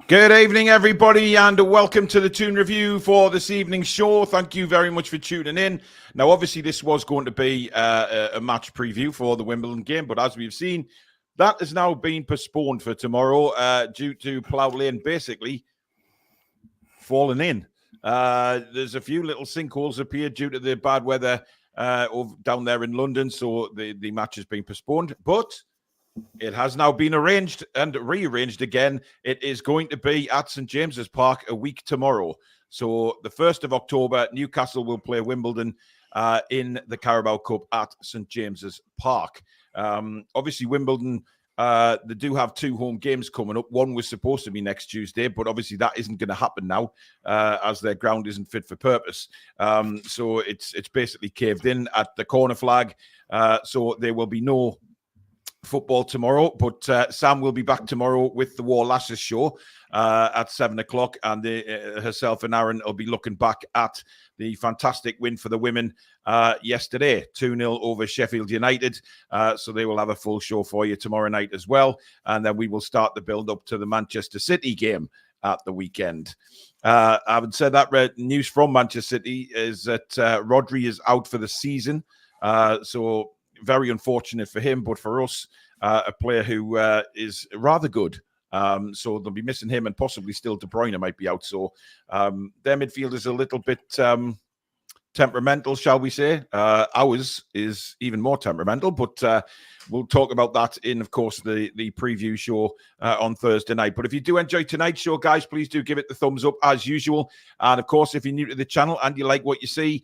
Good evening, everybody, and welcome to the Toon Review for this evening's show. Thank you very much for tuning in. Now, obviously, this was going to be a match preview for the Wimbledon game, but as we've seen, that has now been postponed for tomorrow due to Plough Lane basically falling in. There's a few little sinkholes appeared due to the bad weather down there in London, so the match has been postponed, but it has now been arranged and rearranged again. It is going to be at St. James's Park a week tomorrow. So the 1st of October, Newcastle will play Wimbledon in the Carabao Cup at St. James's Park. Obviously, Wimbledon, they do have 2 home games coming up. One was supposed to be next Tuesday, but obviously that isn't going to happen now as their ground isn't fit for purpose. So it's basically caved in at the corner flag. So there will be no football tomorrow, but Sam will be back tomorrow with the War Lasses show at 7 o'clock, and herself and Aaron will be looking back at the fantastic win for the women yesterday, 2-0 over Sheffield United. So they will have a full show for you tomorrow night as well, and then we will start the build-up to the Manchester City game at the weekend. I would say that news from Manchester City is that Rodri is out for the season, so very unfortunate for him, but for us, a player who is rather good. So they'll be missing him, and possibly still De Bruyne might be out. So their midfield is a little bit temperamental, shall we say. Ours is even more temperamental, but we'll talk about that in, of course, the preview show on Thursday night. But if you do enjoy tonight's show, guys, please do give it the thumbs up as usual. And, of course, if you're new to the channel and you like what you see,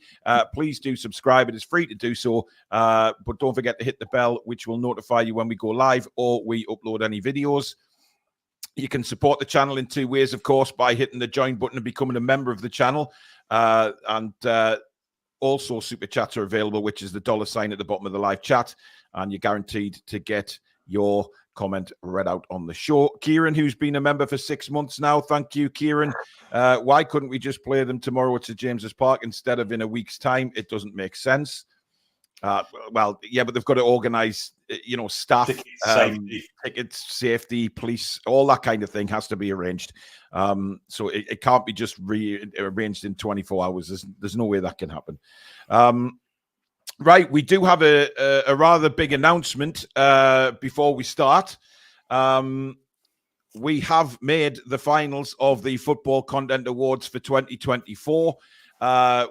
please do subscribe. It is free to do so. But don't forget to hit the bell, which will notify you when we go live or we upload any videos. You can support the channel in 2 ways, of course, by hitting the join button and becoming a member of the channel. Also, super chats are available, which is the $ at the bottom of the live chat, and you're guaranteed to get your comment read out on the show. Kieran, who's been a member for 6 months now, thank you, Kieran. Why couldn't we just play them tomorrow at St. James's Park instead of in a week's time? It doesn't make sense. Well, yeah, but they've got to organise, staff, tickets, safety, police, all that kind of thing has to be arranged. So it can't be just rearranged in 24 hours. There's no way that can happen. Right, we do have a rather big announcement before we start. We have made the finals of the Football Content Awards for 2024.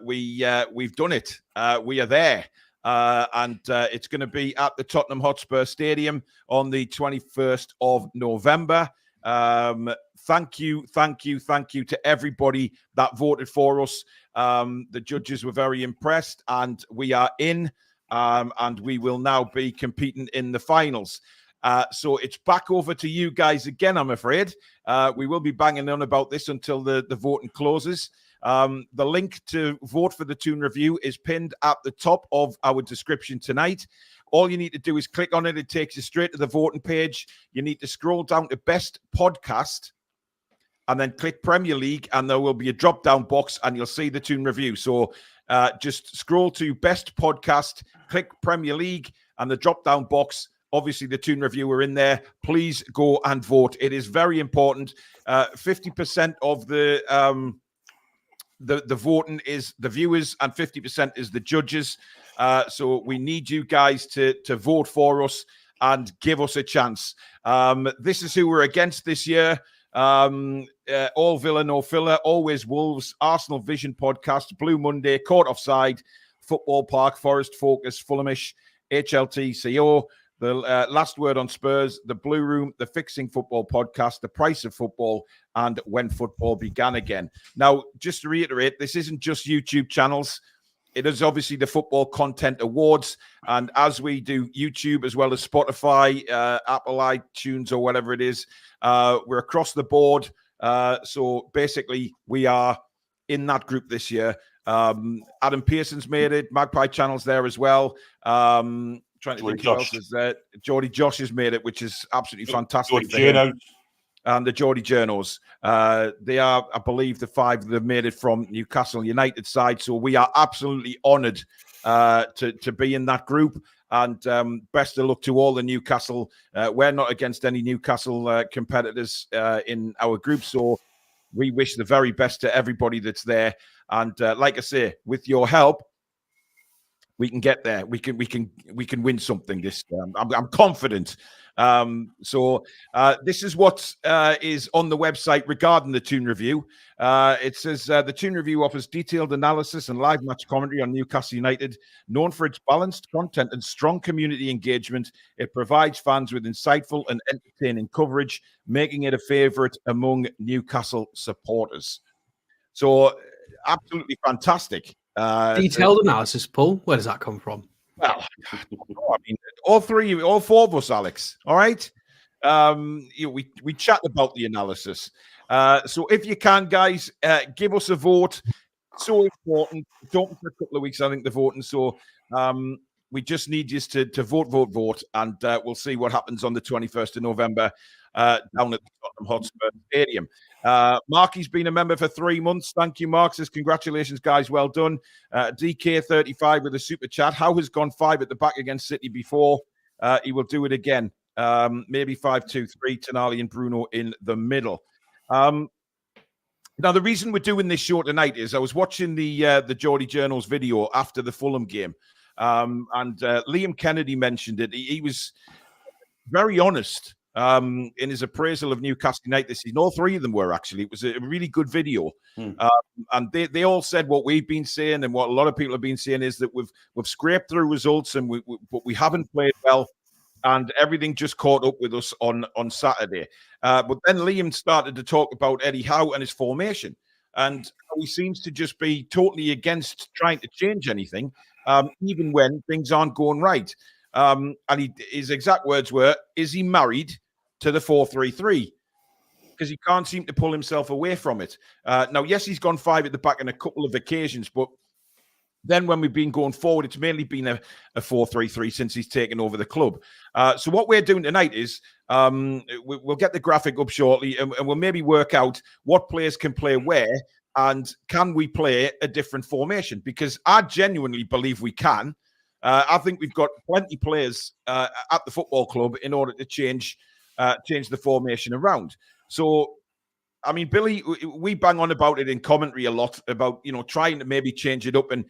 We've done it. We are there. And it's going to be at the Tottenham Hotspur Stadium on the 21st of November. Thank you to everybody that voted for us. The judges were very impressed, and we are in, and we will now be competing in the finals. So it's back over to you guys again, I'm afraid. We will be banging on about this until the voting closes. The link to vote for the Toon Review is pinned at the top of our description tonight. All you need to do is click on it. It takes you straight to the voting page. You need to scroll down to Best Podcast and then click Premier League, and there will be a drop-down box, and you'll see the Toon Review. So just scroll to Best Podcast, click Premier League, and the drop-down box. Obviously, the Toon Review are in there. Please go and vote. It is very important. 50% of the voting is the viewers and 50% is the judges. So we need you guys to vote for us and give us a chance. This is who we're against this year. All Villa, no filler, Always Wolves, Arsenal Vision Podcast, Blue Monday, Court Offside, Football Park, Forest Focus, Fulhamish, HLTCO, the Last Word on Spurs, the Blue Room, the Fixing Football Podcast, the Price of Football, and When Football Began Again. Now, just to reiterate, this isn't just YouTube channels. It is obviously the Football Content Awards. And as we do YouTube as well as Spotify, Apple iTunes, or whatever it is, we're across the board. So basically, we are in that group this year. Adam Pearson's made it. Magpie Channel's there as well. Trying to think who else is there. Geordie Josh has made it, which is absolutely fantastic. And the Geordie Journos. They are, I believe, the 5 that have made it from Newcastle United side. So we are absolutely honoured to be in that group. And best of luck to all the Newcastle. We're not against any Newcastle competitors in our group, so we wish the very best to everybody that's there. And like I say, with your help, we can get there. We can win something this term. I'm confident. So this is what is on the website regarding the Toon Review. It says the Toon Review offers detailed analysis and live match commentary on Newcastle United. Known for its balanced content and strong community engagement, it provides fans with insightful and entertaining coverage, making it a favourite among Newcastle supporters. So absolutely fantastic. Detailed analysis, Paul. Where does that come from? Well, I mean, all four of us, Alex. All right. We chat about the analysis. So if you can, guys, give us a vote. So important. Don't for a couple of weeks, I think, the voting. So we just need you to vote, and we'll see what happens on the 21st of November down at the Tottenham Hotspur Stadium. Marky's been a member for 3 months. Thank you, Mark. Says, congratulations, guys. Well done. DK35 with a super chat. Howe has gone 5 at the back against City before. He will do it again. Maybe 5-2-3, Tonali and Bruno in the middle. Now, the reason we're doing this show tonight is I was watching the Geordie Journal's video after the Fulham game. And Liam Kennedy mentioned it. He was very honest in his appraisal of Newcastle United this season. All three of them were, actually. It was a really good video. And they all said what we've been saying, and what a lot of people have been saying is that we've scraped through results, and but we haven't played well, and everything just caught up with us on Saturday. But then Liam started to talk about Eddie Howe and his formation, and how he seems to just be totally against trying to change anything, even when things aren't going right. And his exact words were, is he married to the 4-3-3? Because he can't seem to pull himself away from it. Now, yes, he's gone 5 at the back on a couple of occasions, but then when we've been going forward, it's mainly been a 4-3-3 since he's taken over the club. So what we're doing tonight is we'll get the graphic up shortly, and we'll maybe work out what players can play where, and can we play a different formation? Because I genuinely believe we can. I think we've got plenty of players at the football club in order to change the formation around. So, I mean, Billy, we bang on about it in commentary a lot about, trying to maybe change it up. And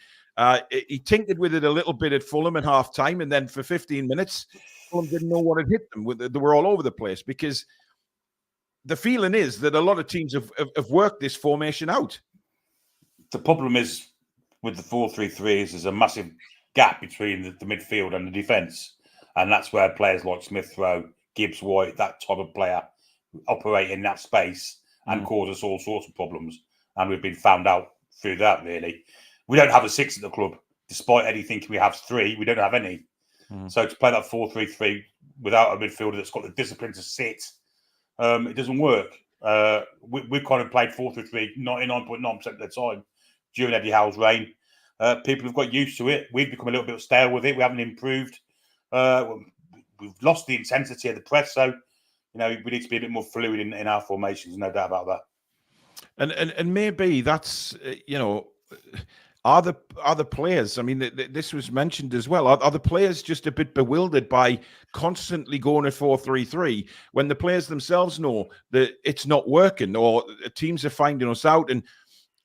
he tinkered with it a little bit at Fulham at half time. And then for 15 minutes, Fulham didn't know what had hit them. They were all over the place, because the feeling is that a lot of teams have worked this formation out. The problem is with the 4-3-3 is there's a massive gap between the midfield and the defence. And that's where players like Smith Rowe, Gibbs White, that type of player operate in that space and cause us all sorts of problems. And we've been found out through that, really. We don't have a 6 at the club. Despite Eddie thinking we have 3, we don't have any. So to play that 4-3-3 without a midfielder that's got the discipline to sit, it doesn't work. We've kind of played 4-3-3 99.9% of the time during Eddie Howe's reign. People have got used to it. We've become a little bit stale with it. We haven't improved. We've lost the intensity of the press. So, we need to be a bit more fluid in our formations. No doubt about that. And maybe that's, are the players, I mean, this was mentioned as well, are the players just a bit bewildered by constantly going at 4-3-3 when the players themselves know that it's not working, or teams are finding us out? And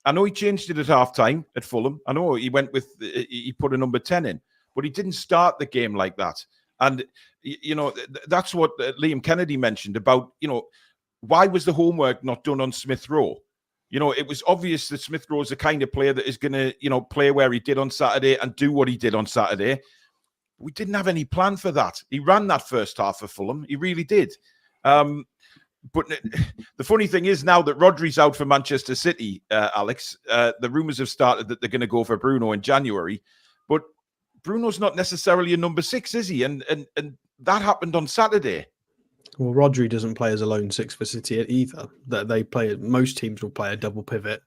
I know he changed it at halftime at Fulham. I know he put a number 10 in, but he didn't start the game like that. And, that's what Liam Kennedy mentioned about, why was the homework not done on Smith Rowe? It was obvious that Smith Rowe is the kind of player that is going to, play where he did on Saturday and do what he did on Saturday. We didn't have any plan for that. He ran that first half for Fulham. He really did. But the funny thing is, now that Rodri's out for Manchester City, Alex, the rumours have started that they're going to go for Bruno in January. But Bruno's not necessarily a number 6, is he? And that happened on Saturday. Well, Rodri doesn't play as a lone 6 for City either. That they play. Most teams will play a double pivot.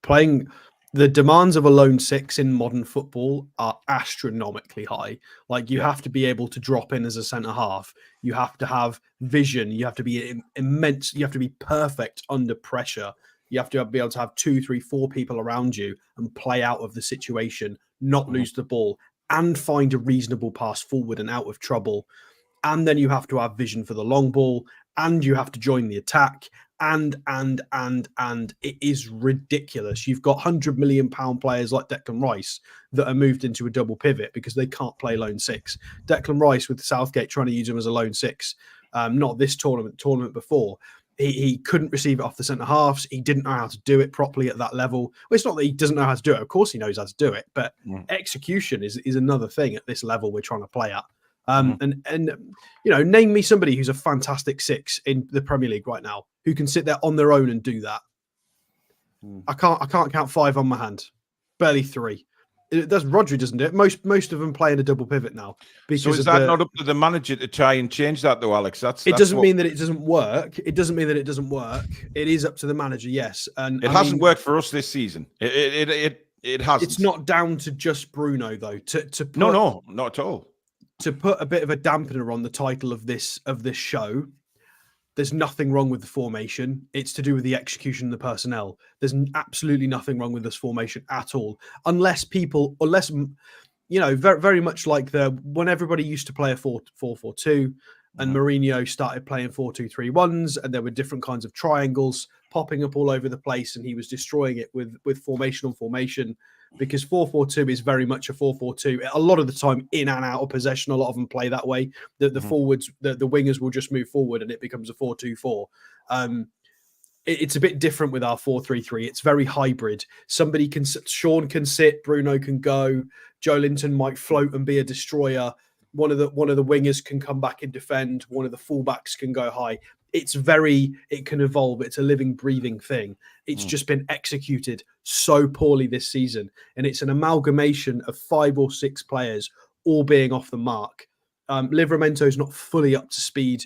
Playing the demands of a lone 6 in modern football are astronomically high. Like, you have to be able to drop in as a centre half. You have to have vision. You have to be immense. You have to be perfect under pressure. You have to be able to have 2, 3, 4 people around you and play out of the situation, not lose the ball, and find a reasonable pass forward and out of trouble. And then you have to have vision for the long ball, and you have to join the attack. And it is ridiculous. You've got £100 million players like Declan Rice that are moved into a double pivot because they can't play lone six. Declan Rice with Southgate trying to use him as a lone six, not this tournament before. He couldn't receive it off the centre halves. He didn't know how to do it properly at that level. Well, it's not that he doesn't know how to do it. Of course he knows how to do it, but execution is another thing at this level we're trying to play at. And you know, name me somebody who's a fantastic six in the Premier League right now who can sit there on their own and do that. I can't count 5 on my hand, barely 3. Rodri doesn't do it. Most of them play in a double pivot now. So is that not up to the manager to try and change that though, Alex? It doesn't mean that it doesn't work. It doesn't mean that it doesn't work. It is up to the manager, yes. And it hasn't worked for us this season. It hasn't. It's not down to just Bruno though. No, not at all. To put a bit of a dampener on the title of this show, there's nothing wrong with the formation. It's to do with the execution of the personnel. There's absolutely nothing wrong with this formation at all, unless you know, very, very much like when everybody used to play a 4-4-2 and Mourinho started playing 4-2-3-1s, and there were different kinds of triangles popping up all over the place, and he was destroying it with formation on formation. Because 4-4-2 is very much a 4-4-2. A lot of the time, in and out of possession, a lot of them play that way. The forwards, the wingers will just move forward, and it becomes a 4-2-4. It's a bit different with our 4-3-3. It's very hybrid. Sean can sit, Bruno can go, Joe Linton might float and be a destroyer. One of the wingers can come back and defend. One of the fullbacks can go high. It can evolve. It's a living, breathing thing. It's just been executed so poorly this season. And it's an amalgamation of 5 or 6 players all being off the mark. Livramento's not fully up to speed.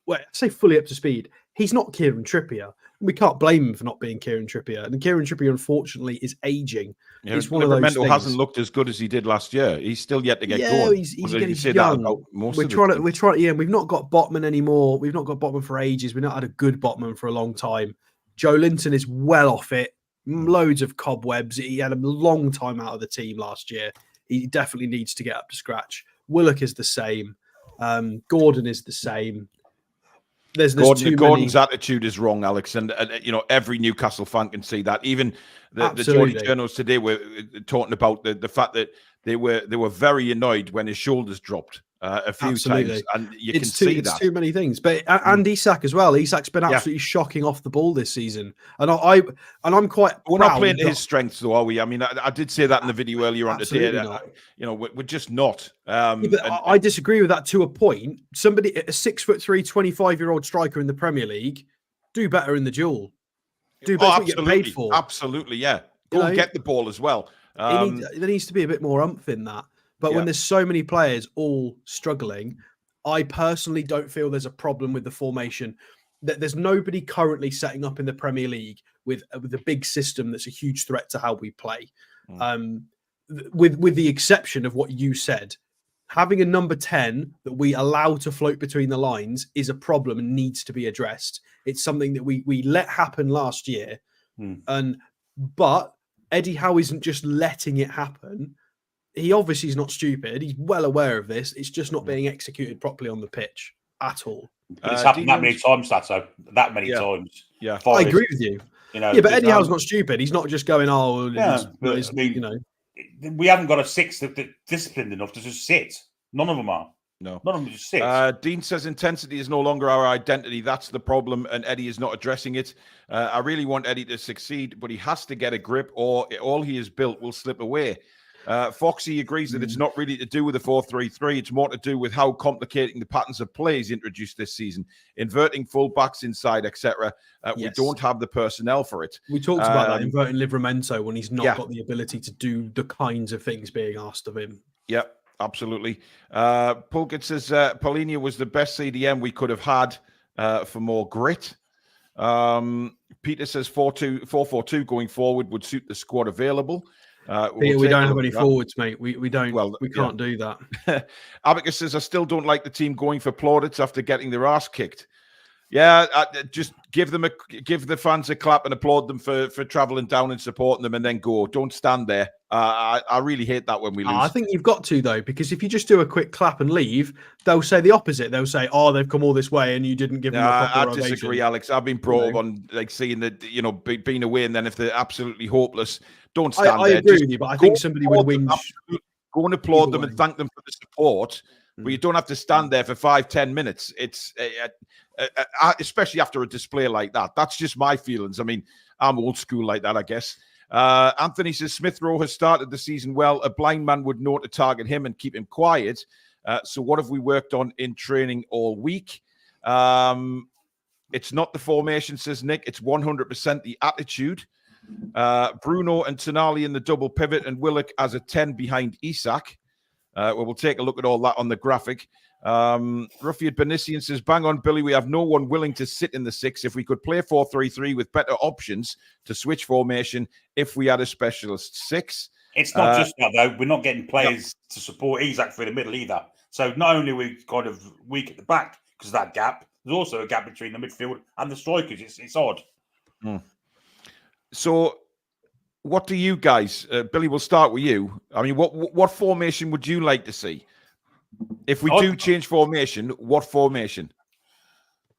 Well, I say fully up to speed. He's not Kieran Trippier. We can't blame him for not being Kieran Trippier. And Kieran Trippier, unfortunately, is aging. Yeah, it's one of those things. Hasn't looked as good as he did last year. He's still yet to get going. He's young. We're trying. Yeah, we've not got Botman anymore. We've not got Botman for ages. We've not had a good Botman for a long time. Joe Linton is well off it. Loads of cobwebs. He had a long time out of the team last year. He definitely needs to get up to scratch. Willock is the same. Gordon is the same. Gordon's attitude is wrong, Alex, and you know, every Newcastle fan can see that. Even the Geordie journals today were talking about the fact that they were very annoyed when his shoulders dropped a few times, and you can see that. It's too many things. But and Isak as well. Isak's been absolutely shocking off the ball this season, and I'm quite. We're not playing to his strengths, though, are we? I mean, I did say that in the video earlier on today. You know, we're just not. I disagree with that to a point. Somebody, a 6'3", 25-year-old striker in the Premier League, do better in the duel. Do better get paid for. Absolutely, yeah. Go and get the ball as well. There needs to be a bit more umph in that. But when there's so many players all struggling, I personally don't feel there's a problem with the formation. That there's nobody currently setting up in the Premier League with a big system that's a huge threat to how we play. With the exception of what you said, having a number 10 that we allow to float between the lines is a problem and needs to be addressed. It's something that we let happen last year, but Eddie Howe isn't just letting it happen. He obviously is not stupid. He's well aware of this. It's just not being executed properly on the pitch at all. But it's happened that many times, Sato. That many times. Yeah, I agree with you. You know, but Eddie Howe's not stupid. He's not just going, you know. We haven't got a 6 that's disciplined enough to just sit. None of them are. No. None of them just sit. Dean says intensity is no longer our identity. That's the problem, and Eddie is not addressing it. I really want Eddie to succeed, but he has to get a grip or all he has built will slip away. Foxy agrees that it's not really to do with the 4-3-3. It's more to do with how complicating the patterns of play is introduced this season, inverting full-backs inside, etc. We don't have the personnel for it. We talked about that, inverting Livramento when he's not got the ability to do the kinds of things being asked of him. Yep, absolutely. Pulkit says Paulinho was the best CDM we could have had for more grit. Peter says 4-4-2 going forward would suit the squad available. We don't have any forwards, mate. We don't. Well, we can't do that. Abacus says I still don't like the team going for plaudits after getting their ass kicked. Yeah, just give the fans a clap and applaud them for travelling down and supporting them, and then go. Don't stand there. I really hate that when we lose. I think you've got to, though, because if you just do a quick clap and leave, they'll say the opposite. They'll say, "Oh, they've come all this way, and you didn't give them a proper ovation." I disagree, Alex. I've been brought up on like seeing that being away, and then if they're absolutely hopeless, don't stand there. I agree with you, but I think somebody would whinge. Go and applaud them and thank them for the support, but you don't have to stand there for 5-10 minutes. It's especially after a display like that. That's just my feelings. I mean, I'm old school like that, I guess. Anthony says Smith Rowe has started the season well. A blind man would know to target him and keep him quiet. So what have we worked on in training all week? It's not the formation, says Nick. It's 100% the attitude. Bruno and Tonali in the double pivot and Willock as a 10 behind Isak. We'll take a look at all that on the graphic. Rufiad Benisian says, bang on, Billy. We have no one willing to sit in the 6. If we could play 4-3-3 with better options to switch formation if we had a specialist 6. It's not just that, though. We're not getting players to support Isak through the middle either. So not only are we kind of weak at the back because of that gap, there's also a gap between the midfield and the strikers. It's odd. So what do you guys, Billy, we'll start with you. I mean, what formation would you like to see? If we do change formation, what formation?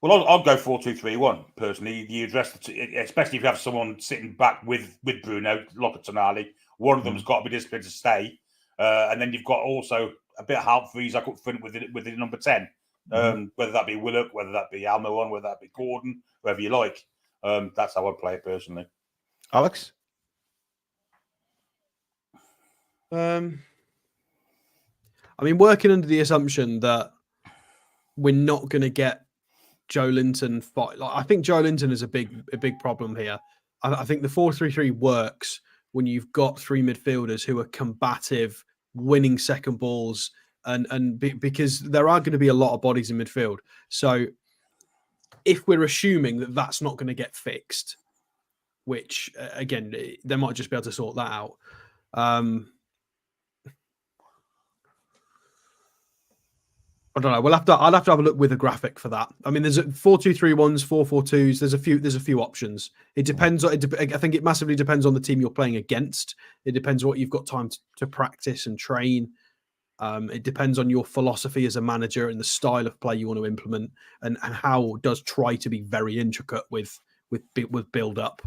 Well, I'll go 4-2-3-1, personally. You address, especially if you have someone sitting back with Bruno, like Tonali. One of them's got to be disciplined to stay. And then you've got also a bit of help for Isak up front with the number 10. Whether that be Willock, whether that be Almiron, whether that be Gordon, whoever you like. That's how I'd play it personally. Alex? I mean, working under the assumption that we're not going to get Joe Linton fight. Like, I think Joe Linton is a big problem here. I think the 4-3-3 works when you've got 3 midfielders who are combative, winning second balls, because there are going to be a lot of bodies in midfield. So if we're assuming that that's not going to get fixed, which again, they might just be able to sort that out. I don't know. I'll have to have a look with a graphic for that. I mean, there's 4-2-3-1s, 4-4-2s. There's a few options. It depends. I think it massively depends on the team you're playing against. It depends what you've got time to practice and train. It depends on your philosophy as a manager and the style of play you want to implement, and how it does try to be very intricate with build up.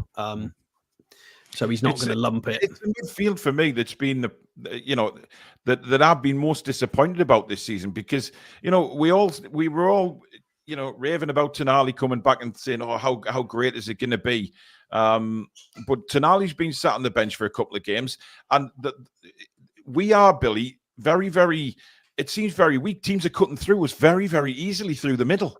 So he's not going to lump it. It's the midfield for me that's been that I've been most disappointed about this season, because we were all raving about Tonali coming back and saying, oh, how great is it going to be? But Tonali's been sat on the bench for a couple of games, and we are, Billy, very, very. It seems very weak. Teams are cutting through us very, very easily through the middle.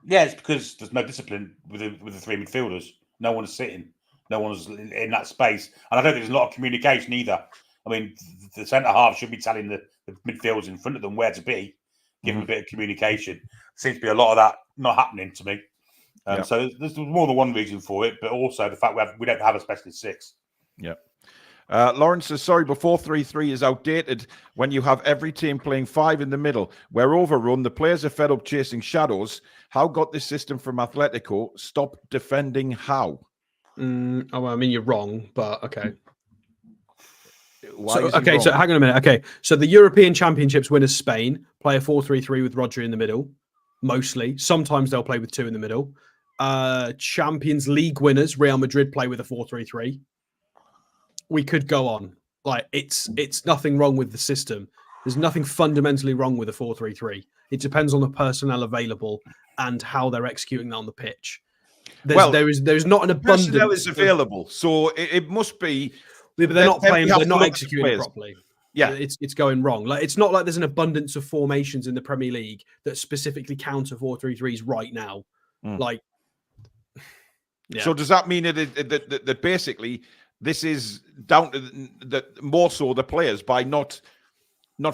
Yeah, it's because there's no discipline with the 3 midfielders. No one's sitting. No one's in that space. And I don't think there's a lot of communication either. I mean, the centre-half should be telling the midfielders in front of them where to be, give them a bit of communication. Seems to be a lot of that not happening to me. So there's more than one reason for it, but also the fact we don't have a specialist 6. Yeah. Lawrence says, sorry, but 4-3-3 is outdated when you have every team playing 5 in the middle. We're overrun. The players are fed up chasing shadows. How got this system from Atletico? Stop defending how? I mean, you're wrong, but okay. So hang on a minute. Okay, so the European Championships winners, Spain, play a 4-3-3 with Rodri in the middle, mostly. Sometimes they'll play with 2 in the middle. Champions League winners, Real Madrid, play with a 4-3-3. We could go on. Like, it's nothing wrong with the system. There's nothing fundamentally wrong with a 4-3-3. It depends on the personnel available and how they're executing that on the pitch. There's not an abundance. Personnel is available, so it must be. But they're not playing. They're not executing properly. Yeah, it's going wrong. Like, it's not like there's an abundance of formations in the Premier League that specifically counter 4-3-3s right now. Like, yeah. So does that mean that basically this is down to more so the players by not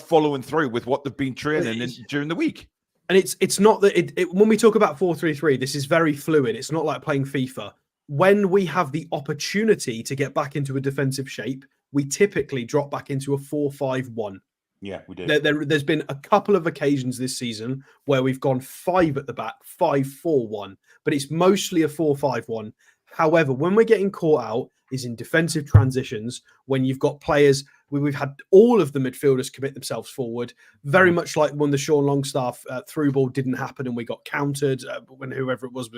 following through with what they've been training during the week? And it's not that when we talk about 4-3-3, this is very fluid. It's not like playing FIFA. When we have the opportunity to get back into a defensive shape, we typically drop back into a 4-5-1. Yeah, we do. There's been a couple of occasions this season where we've gone 5 at the back, 5-4-1, but it's mostly a 4-5-1. However, when we're getting caught out is in defensive transitions, when you've got players, we've had all of the midfielders commit themselves forward, very much like when the Sean Longstaff through ball didn't happen and we got countered when whoever it was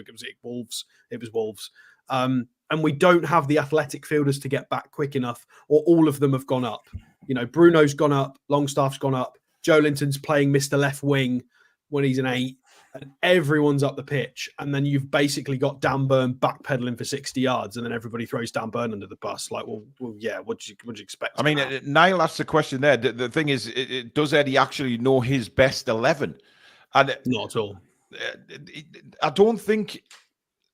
Wolves. It was Wolves. And we don't have the athletic fielders to get back quick enough, or all of them have gone up. You know, Bruno's gone up, Longstaff's gone up, Joe Linton's playing Mr. Left Wing when he's an 8, and everyone's up the pitch. And then you've basically got Dan Burn backpedaling for 60 yards, and then everybody throws Dan Burn under the bus. Like, well yeah, what'd you expect? I mean, Niall asked the question there. The thing is, does Eddie actually know his best 11? And not at all. I don't think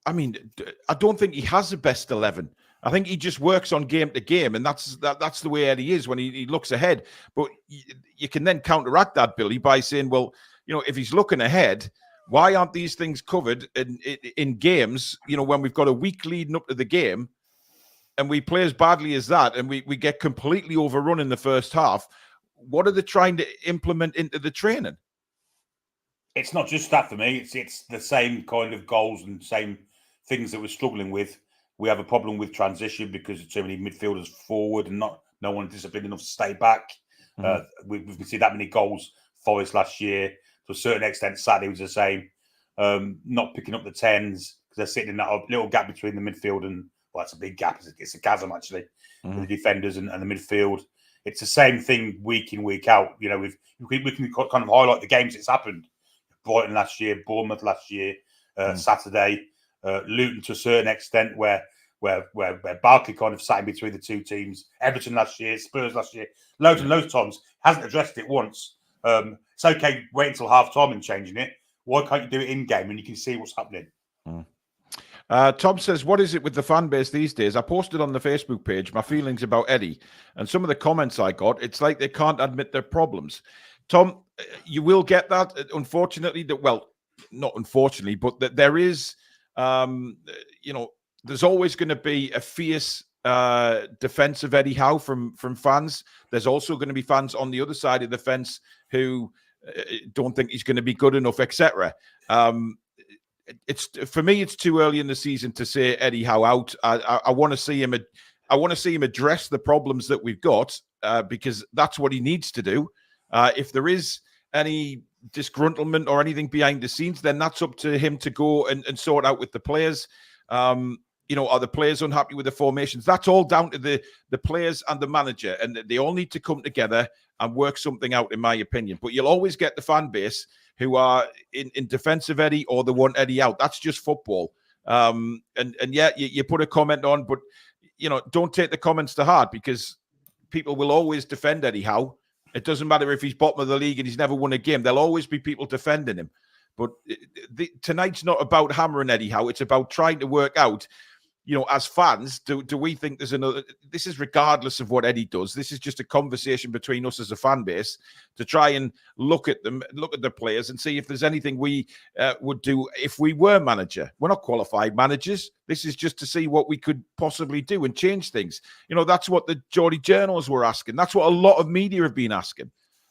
he has a best 11. I think he just works on game to game, and that's the way Eddie is when he looks ahead. But you can then counteract that, Billy, by saying, well, you know, if he's looking ahead, why aren't these things covered in games, you know, when we've got a week leading up to the game and we play as badly as that and we get completely overrun in the first half? What are they trying to implement into the training? It's not just that for me. It's the same kind of goals and same things that we're struggling with. We have a problem with transition because of too many midfielders forward and no one disciplined enough to stay back. We've seen that many goals. Forest last year, to a certain extent, Saturday was the same. Not picking up the 10s because they're sitting in that little gap between the midfield and, well, that's a big gap. It's a chasm, actually, with the defenders and the midfield. It's the same thing week in, week out. You know, we can kind of highlight the games it's happened. Brighton last year, Bournemouth last year, Saturday, Luton to a certain extent, where Barkley kind of sat in between the two teams. Everton last year, Spurs last year, loads and loads of times. Hasn't addressed it once. It's okay wait until half time and changing it. Why can't you do it in game and you can see what's happening? Tom says, what is it with the fan base these days? I posted on the Facebook page my feelings about Eddie, and some of the comments I got, it's like they can't admit their problems. Tom, you will get that, unfortunately. Well, not unfortunately, but that there is, you know, there's always going to be a fierce defense of Eddie Howe from fans. There's also going to be fans on the other side of the fence who don't think he's going to be good enough, etc. It's, for me, it's too early in the season to say Eddie Howe out. I want to see him. I want to see him address the problems that we've got because that's what he needs to do. If there is any disgruntlement or anything behind the scenes, then that's up to him to go and sort out with the players. You know, are the players unhappy with the formations? That's all down to the players and the manager, and they all need to come together and work something out, in my opinion. But you'll always get the fan base who are in defense of Eddie or they want Eddie out. That's just football. And yeah, you put a comment on, but you know, don't take the comments to heart because people will always defend Eddie Howe. It doesn't matter if he's bottom of the league and he's never won a game. There'll always be people defending him. But tonight's not about hammering Eddie Howe. It's about trying to work out, you know, as fans, do we think there's another... This is regardless of what Eddie does. This is just a conversation between us as a fan base to try and look at them, look at the players and see if there's anything we would do if we were manager. We're not qualified managers. This is just to see what we could possibly do and change things. You know, that's what the Geordie journals were asking. That's what a lot of media have been asking.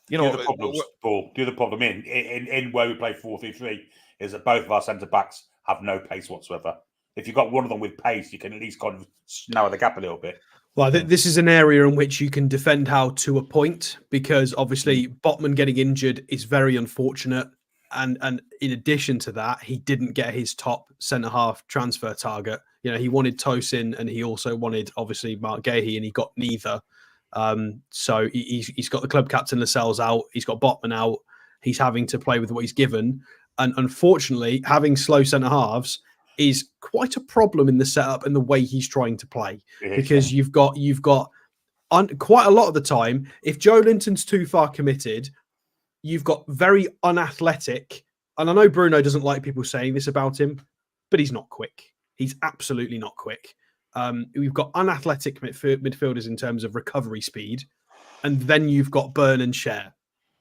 You know, the other problem in where we play 4-3-3 is that both of our centre-backs have no pace whatsoever. If you've got one of them with pace, you can at least kind of narrow the gap a little bit. Well, this is an area in which you can defend Howe to a point because obviously Botman getting injured is very unfortunate. And in addition to that, he didn't get his top centre-half transfer target. You know, he wanted Tosin and he also wanted, obviously, Mark Gahey, and he got neither. So he's got the club captain Lascelles out. He's got Botman out. He's having to play with what he's given. And unfortunately, having slow centre-halves is quite a problem in the setup and the way he's trying to play, because you've got quite a lot of the time, if Joe Linton's too far committed, you've got very unathletic. And I know Bruno doesn't like people saying this about him, but he's not quick. He's absolutely not quick. We've got unathletic midfielders in terms of recovery speed. And then you've got Burn and Cher,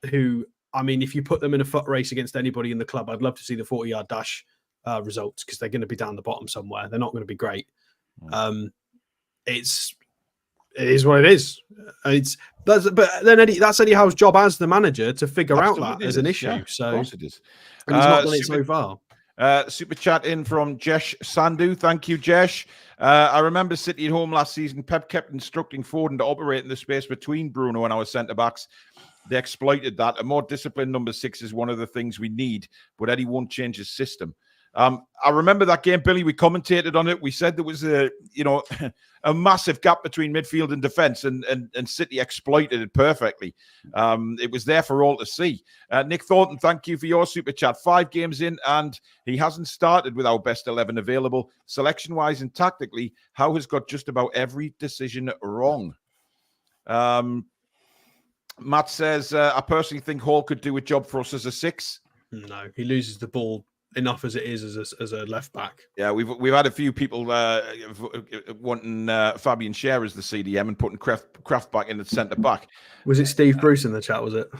who, I mean, if you put them in a foot race against anybody in the club, I'd love to see the 40-yard dash results, because they're going to be down the bottom somewhere. They're not going to be great. It is what it is. But then that's Eddie Howe's job as the manager to figure out that as an issue. Yeah, so of course it is. And he's not done it so far. Super chat in from Jesh Sandhu. Thank you, Jesh. I remember City at home last season. Pep kept instructing Foden to operate in the space between Bruno and our centre-backs. They exploited that. A more disciplined number 6 is one of the things we need, but Eddie won't change his system. I remember that game, Billy. We commentated on it. We said there was a massive gap between midfield and defence, and City exploited it perfectly. It was there for all to see. Nick Thornton, thank you for your super chat. 5 games in, and he hasn't started with our best 11 available. Selection-wise and tactically, Howe has got just about every decision wrong. Matt says, I personally think Hall could do a job for us as a 6. No, he loses the ball enough as it is as a left back. Yeah, we've had a few people wanting Fabian Schär as the CDM and putting Kraft back in the centre back. Was it Steve Bruce in the chat? Was it?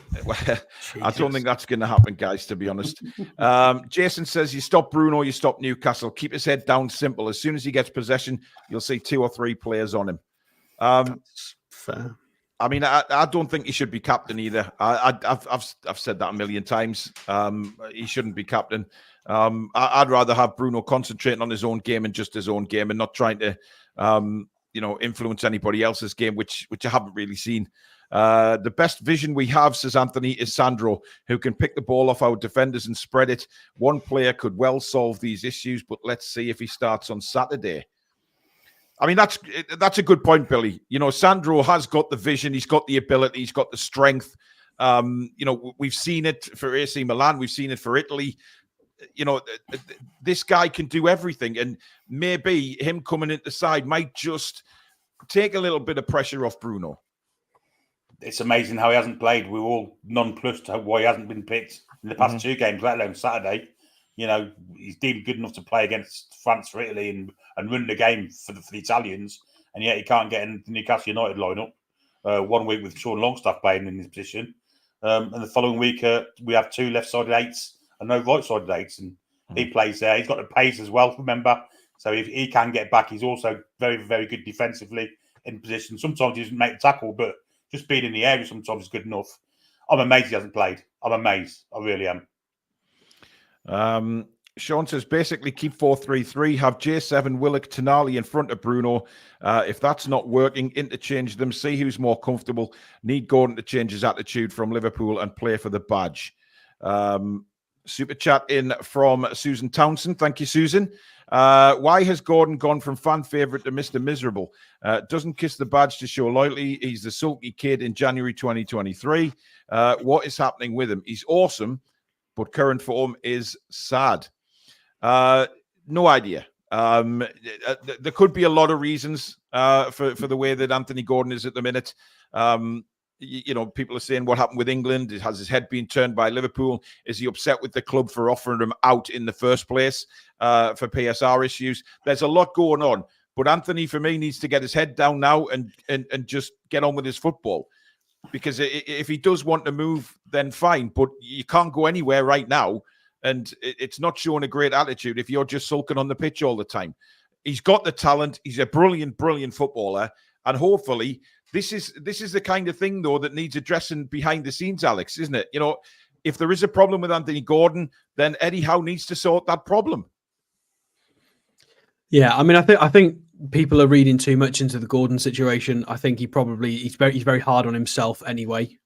I don't think that's going to happen, guys. To be honest, Jason says you stop Bruno, you stop Newcastle. Keep his head down. Simple. As soon as he gets possession, you'll see 2 or 3 players on him. That's fair. I mean, I don't think he should be captain either. I've said that a million times. He shouldn't be captain. I'd rather have Bruno concentrating on his own game and just his own game, and not trying to, influence anybody else's game, which I haven't really seen. The best vision we have, says Anthony, is Sandro, who can pick the ball off our defenders and spread it. One player could well solve these issues, but let's see if he starts on Saturday. I mean, that's a good point, Billy. Sandro has got the vision. He's got the ability. He's got the strength. We've seen it for AC Milan. We've seen it for Italy. This guy can do everything. And maybe him coming into the side might just take a little bit of pressure off Bruno. It's amazing how he hasn't played. We're all nonplussed why he hasn't been picked in the past 2 games, let alone Saturday. He's deemed good enough to play against France for Italy and win the game for the Italians, and yet he can't get in the Newcastle United lineup. 1 week with Sean Longstaff playing in this position, and the following week we have 2 left-sided 8s and no right-sided 8s, and he plays there. He's got the pace as well, remember. So if he can get back, he's also very, very good defensively in position. Sometimes he doesn't make the tackle, but just being in the area sometimes is good enough. I'm amazed he hasn't played. I'm amazed. I really am. Sean says basically keep 4-3-3, have J7, Willock, Tonali in front of Bruno. If that's not working, interchange them, see who's more comfortable. Need Gordon to change his attitude from Liverpool and play for the badge. Super chat in from Susan Townsend. Thank you, Susan. Why has Gordon gone from fan favourite to Mr. Miserable? Doesn't kiss the badge to show loyalty. He's the sulky kid in January 2023. What is happening with him? He's awesome, but current form is sad. No idea. There could be a lot of reasons for the way that Anthony Gordon is at the minute. People are saying what happened with England. Has his head been turned by Liverpool? Is he upset with the club for offering him out in the first place for PSR issues? There's a lot going on. But Anthony, for me, needs to get his head down now and just get on with his football. Because if he does want to move, then fine. But you can't go anywhere right now. And it's not showing a great attitude if you're just sulking on the pitch all the time. He's got the talent. He's a brilliant, brilliant footballer. And hopefully, this is the kind of thing, though, that needs addressing behind the scenes, Alex, isn't it? If there is a problem with Anthony Gordon, then Eddie Howe needs to sort that problem. Yeah, I mean, I think people are reading too much into the Gordon situation. I think he's very hard on himself anyway.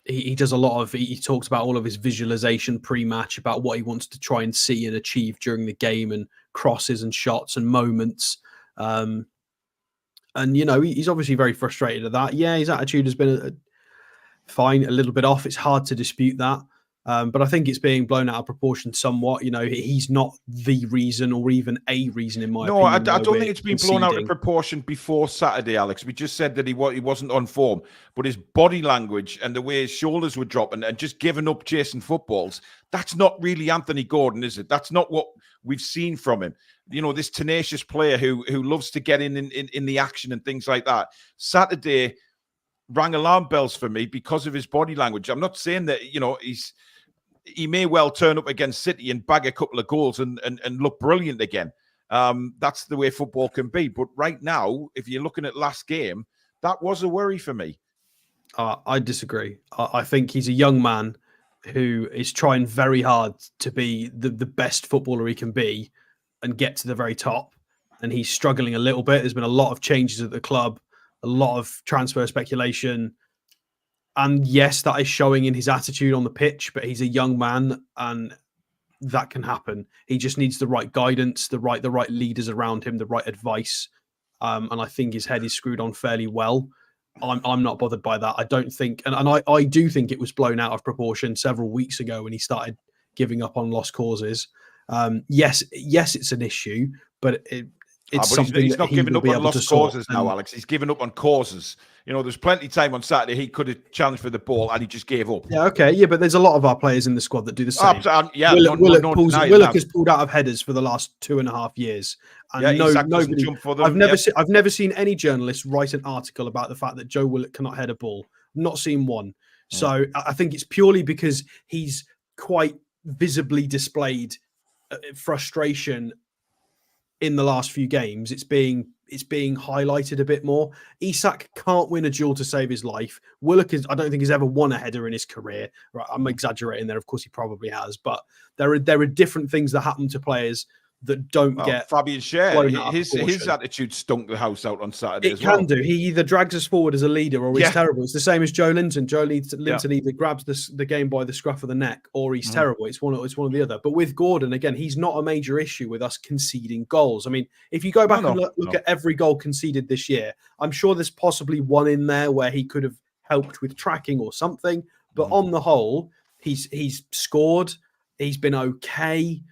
He does a lot of, he talks about all of his visualization pre-match about what he wants to try and see and achieve during the game, and crosses and shots and moments. And, he's obviously very frustrated at that. Yeah, his attitude has been fine, a little bit off. It's hard to dispute that. But I think it's being blown out of proportion somewhat. He's not the reason, or even a reason, in my opinion. No, I don't think it's been blown out of proportion before Saturday, Alex. We just said that he wasn't on form, but his body language and the way his shoulders were dropping and just giving up chasing footballs, that's not really Anthony Gordon, is it? That's not what we've seen from him. This tenacious player who loves to get in the action and things like that. Saturday rang alarm bells for me because of his body language. I'm not saying that, he may well turn up against City and bag a couple of goals and look brilliant again. That's the way football can be. But right now, if you're looking at last game, that was a worry for me. I disagree. I think he's a young man who is trying very hard to be the best footballer he can be and get to the very top. And he's struggling a little bit. There's been a lot of changes at the club, a lot of transfer speculation. And yes, that is showing in his attitude on the pitch, but he's a young man and that can happen. He just needs the right guidance, the right leaders around him, the right advice. And I think his head is screwed on fairly well. I'm not bothered by that. I don't think, and I do think it was blown out of proportion several weeks ago when he started giving up on lost causes. Yes, it's an issue, but it's something he's not giving up on lost causes now, and Alex. He's giving up on causes. There's plenty of time on Saturday he could have challenged for the ball and he just gave up. Yeah, okay, yeah, but there's a lot of our players in the squad that do the same. Willock has pulled out of headers for the last 2.5 years, and nobody. Jump for them. I've never seen any journalist write an article about the fact that Joe Willock cannot head a ball. Not seen one. So I think it's purely because he's quite visibly displayed frustration in the last few games. It's being highlighted a bit more. Isak can't win a duel to save his life. Willock I don't think he's ever won a header in his career. Right, I'm exaggerating there. Of course, he probably has, but there are different things that happen to players that don't get. Fabian Schär, his attitude stunk the house out on Saturday. It can do. He either drags us forward as a leader or he's terrible. It's the same as Joe Linton. Joe Linton either grabs the game by the scruff of the neck or he's terrible. It's one or the other. But with Gordon, again, he's not a major issue with us conceding goals. I mean, if you go back and look at every goal conceded this year, I'm sure there's possibly one in there where he could have helped with tracking or something. But on the whole, he's scored. He's been okay.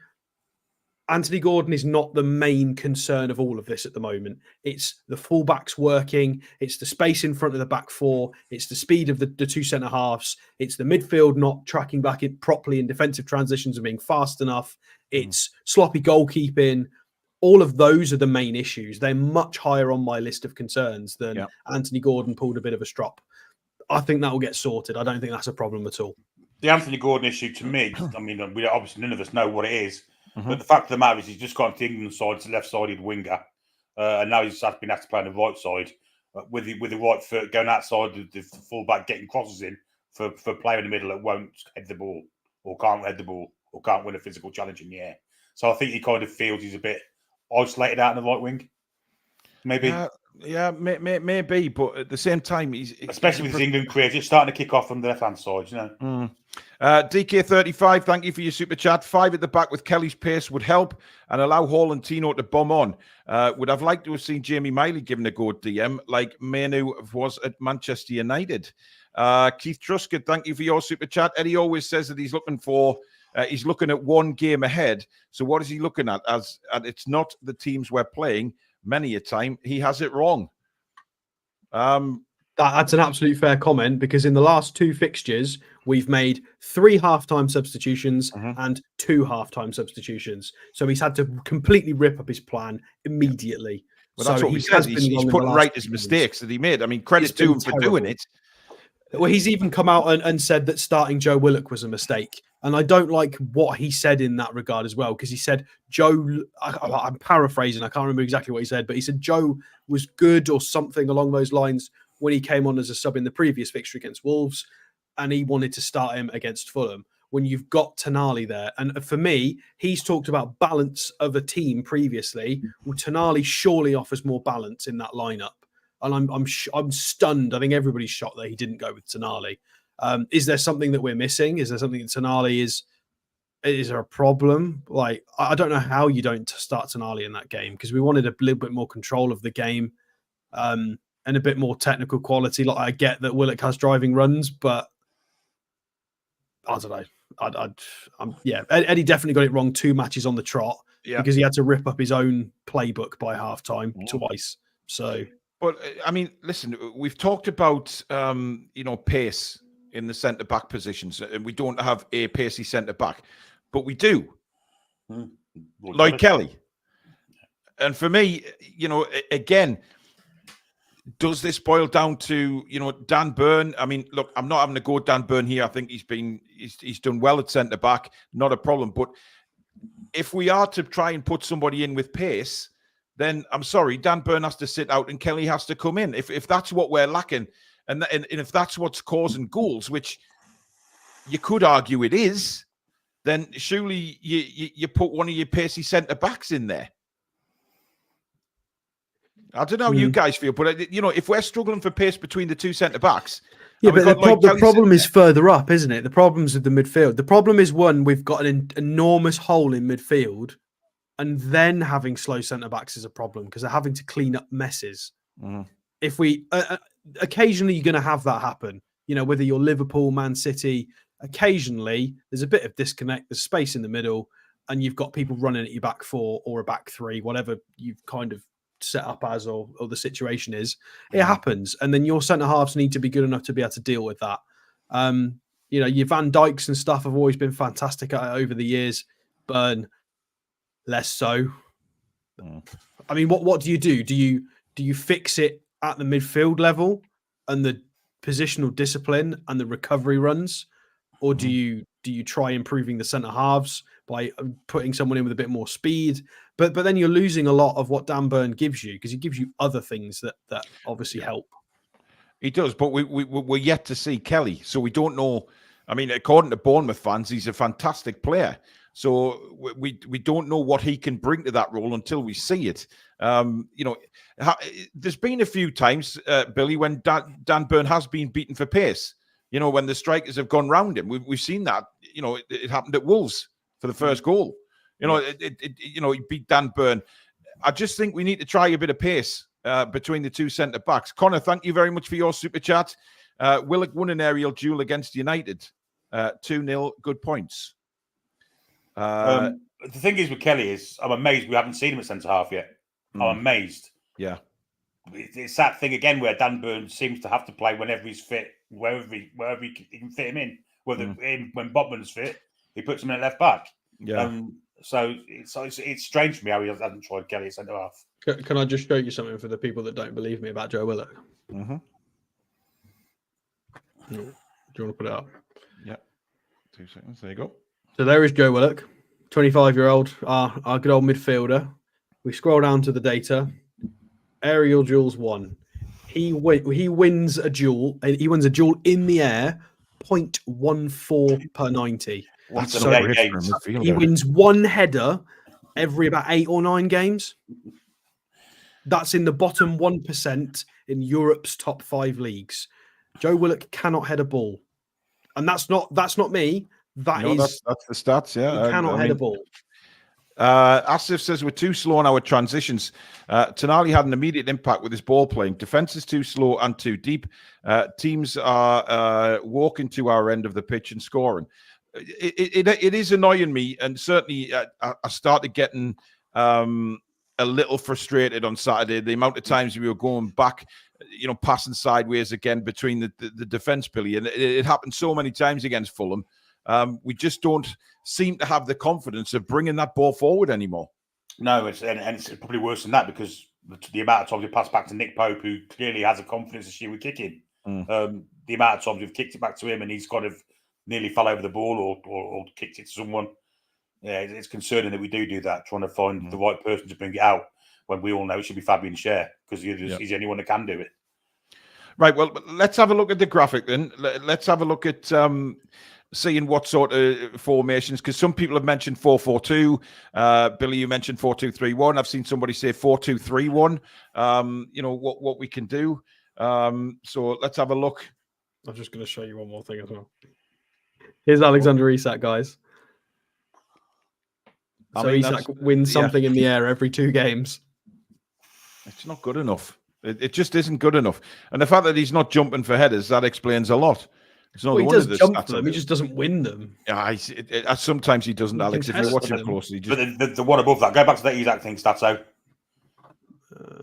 Anthony Gordon is not the main concern of all of this at the moment. It's the fullbacks working. It's the space in front of the back four. It's the speed of the two centre halves. It's the midfield not tracking back it properly in defensive transitions and being fast enough. It's sloppy goalkeeping. All of those are the main issues. They're much higher on my list of concerns than Anthony Gordon pulled a bit of a strop. I think that will get sorted. I don't think that's a problem at all. The Anthony Gordon issue to me, I mean, we obviously none of us know what it is. But the fact of the matter is he's just gone to the England side, it's a left-sided winger. And now he's been asked to play on the right side with the right foot going outside the full-back, getting crosses in for a player in the middle that won't head the ball or can't head the ball or can't win a physical challenge in the air. So I think he kind of feels he's a bit isolated out in the right wing. Maybe. Maybe, but at the same time, especially with his England career, just starting to kick off from the left-hand side, DK35, thank you for your super chat. 5 at the back with Kelly's pace would help and allow Hall and Tino to bomb on. Would have liked to have seen Jamie Miley given a go at DM like Manu was at Manchester United. Keith Truscott, thank you for your super chat. Eddie always says that he's looking at one game ahead. So what is he looking at? And it's not the teams we're playing. Many a time he has it wrong. That's an absolute fair comment because in the last 2 fixtures, we've made 3 halftime substitutions and 2 halftime substitutions. So he's had to completely rip up his plan immediately. Well, that's what we said. He's putting right his mistakes that he made. I mean, credit to him for doing it. Well, he's even come out and said that starting Joe Willock was a mistake. And I don't like what he said in that regard as well, because he said I'm paraphrasing, I can't remember exactly what he said, but he said Joe was good or something along those lines when he came on as a sub in the previous fixture against Wolves, and he wanted to start him against Fulham. When you've got Tonali there, and for me, he's talked about balance of a team previously. Well, Tonali surely offers more balance in that lineup. And I'm stunned. I think everybody's shocked that he didn't go with Tonali. Is there something that we're missing? Is there something that Tonali is there a problem? Like, I don't know how you don't start Tonali in that game because we wanted a little bit more control of the game and a bit more technical quality. Like, I get that Willock has driving runs, but I don't know. Eddie definitely got it wrong 2 matches on the trot because he had to rip up his own playbook by halftime twice. So. But, I mean, listen, we've talked about, pace in the centre-back positions, and we don't have a pacey centre-back, but we do. Lloyd Kelly. And for me, again, does this boil down to, Dan Burn? I mean, look, I'm not having to go at Dan Burn here. I think he's done well at centre-back, not a problem. But if we are to try and put somebody in with pace, then I'm sorry, Dan Burn has to sit out and Kelly has to come in. If that's what we're lacking, and if that's what's causing goals, which you could argue it is, then surely you put one of your pacey centre backs in there. I don't know how you guys feel, but if we're struggling for pace between the two centre backs, yeah, but the problem is further up, isn't it? The problem's with the midfield. The problem is we've got an enormous hole in midfield, and then having slow centre backs is a problem because they're having to clean up messes. Mm-hmm. If we occasionally you're going to have that happen, whether you're Liverpool, Man City, occasionally there's a bit of disconnect. There's space in the middle, and you've got people running at your back four or a back three, whatever you've kind of set up as or the situation is. It happens, and then your centre halves need to be good enough to be able to deal with that. Your Van Dijks and stuff have always been fantastic at it over the years. Burn less so. I mean, what do you do? Do you fix it at the midfield level and the positional discipline and the recovery runs, or do you try improving the centre halves by putting someone in with a bit more speed? But then you're losing a lot of what Dan Burn gives you because he gives you other things that obviously help. He does, but we're yet to see Kelly, so we don't know. I mean, according to Bournemouth fans, he's a fantastic player. So we don't know what he can bring to that role until we see it. There's been a few times, Billy, when Dan Burn has been beaten for pace. When the strikers have gone round him, we've seen that. It happened at Wolves for the first goal. He beat Dan Burn. I just think we need to try a bit of pace between the two centre backs. Connor, thank you very much for your super chat. Willock won an aerial duel against United, 2-0. Good points. The thing is with Kelly is I'm amazed we haven't seen him at centre half yet. I'm amazed. Yeah, it's that thing again where Dan Burn seems to have to play whenever he's fit, wherever he can fit him in. Whether when Botman's fit, he puts him in at left back. Yeah. So it's strange for me how he hasn't tried Kelly at centre half. Can I just show you something for the people that don't believe me about Joe Willock? Mm-hmm. Do you want to put it up? Yeah. 2 seconds. There you go. So there is Joe Willock, 25-year-old, our good old midfielder. We scroll down to the data. Aerial duels 1. He wins a duel. He wins a duel in the air, 0.14 per 90. He wins one header every about 8 or 9 games. That's in the bottom 1% in Europe's top 5 leagues. Joe Willock cannot head a ball, and that's not me. That's the stats. Yeah, he cannot head a ball. Asif says we're too slow in our transitions. Tonali had an immediate impact with his ball playing. Defense is too slow and too deep. Teams are walking to our end of the pitch and scoring. It is annoying me, and certainly I started getting a little frustrated on Saturday. The amount of times we were going back, passing sideways again between the defense, Billy, and it happened so many times against Fulham. We just don't seem to have the confidence of bringing that ball forward anymore. No, it's probably worse than that because the amount of times we pass back to Nick Pope, who clearly has a confidence issue with kicking. The amount of times we've kicked it back to him and he's kind of nearly fell over the ball or kicked it to someone. Yeah, it's concerning that we do that, trying to find the right person to bring it out when we all know it should be Fabian Schär because he's the only one that can do it. Right, well, let's have a look at the graphic then. Let's have a look at seeing what sort of formations, because some people have mentioned 4-4-2. Billy, you mentioned 4-2-3-1. I've seen somebody say 4-2-3-1. What we can do. So let's have a look. I'm just going to show you one more thing as well. Here's Alexander Isak, guys. So Isak wins something in the air every 2 games. It's not good enough. It just isn't good enough. And the fact that he's not jumping for headers, that explains a lot. It's not he does jump for them. He just doesn't win them. Yeah, sometimes he doesn't, Alex, if you watch him closely. But the one above that, go back to the Isak thing, Stato.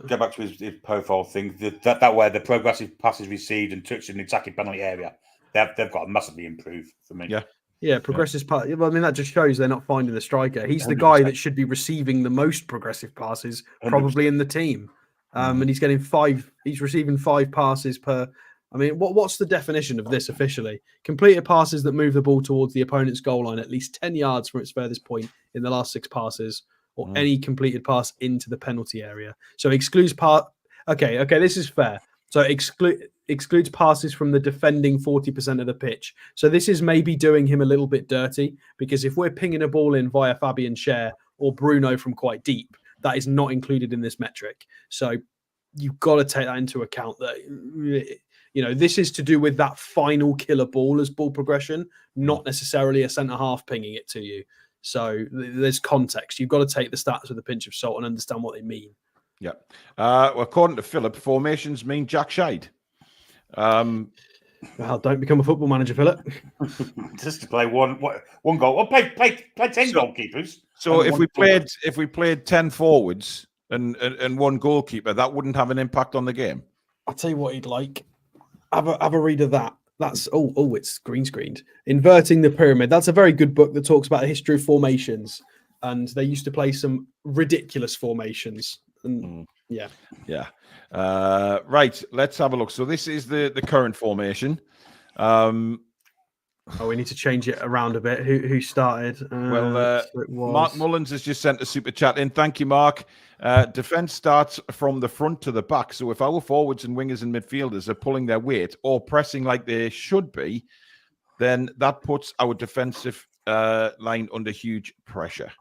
Go back to his profile thing. That way, the progressive passes received and touched in the attacking penalty area, they've got to massively improve for me. Yeah, progressive pass. Well, I mean, that just shows they're not finding the striker. He's 100%. The guy that should be receiving the most progressive passes, probably 100%. In the team. And he's getting 5. He's receiving 5 passes per. I mean, what's the definition of this officially? Completed passes that move the ball towards the opponent's goal line at least 10 yards from its furthest point in the last 6 passes, or any completed pass into the penalty area. So excludes part. Okay, this is fair. So excludes passes from the defending 40% of the pitch. So this is maybe doing him a little bit dirty, because if we're pinging a ball in via Fabian Schär or Bruno from quite deep, that is not included in this metric. So you've got to take that into account, that this is to do with that final killer ball as ball progression, not necessarily a centre half pinging it to you. So there's context. You've got to take the stats with a pinch of salt and understand what they mean. Yeah. Well, according to Philip, formations mean Jack Shide. Well, don't become a football manager, Philip. Just to play one goal. Well, play 10 goalkeepers. So if we played 10 forwards and one goalkeeper, that wouldn't have an impact on the game. I'll tell you what he'd like. Have a read of that. That's it's green screened. Inverting the Pyramid. That's a very good book that talks about the history of formations, and they used to play some ridiculous formations. And yeah. Right. Let's have a look. So this is the current formation. We need to change it around a bit. Who started? Mark Mullins has just sent a super chat in. Thank you, Mark. Defense starts from the front to the back. So if our forwards and wingers and midfielders are pulling their weight or pressing like they should be, then that puts our defensive line under huge pressure.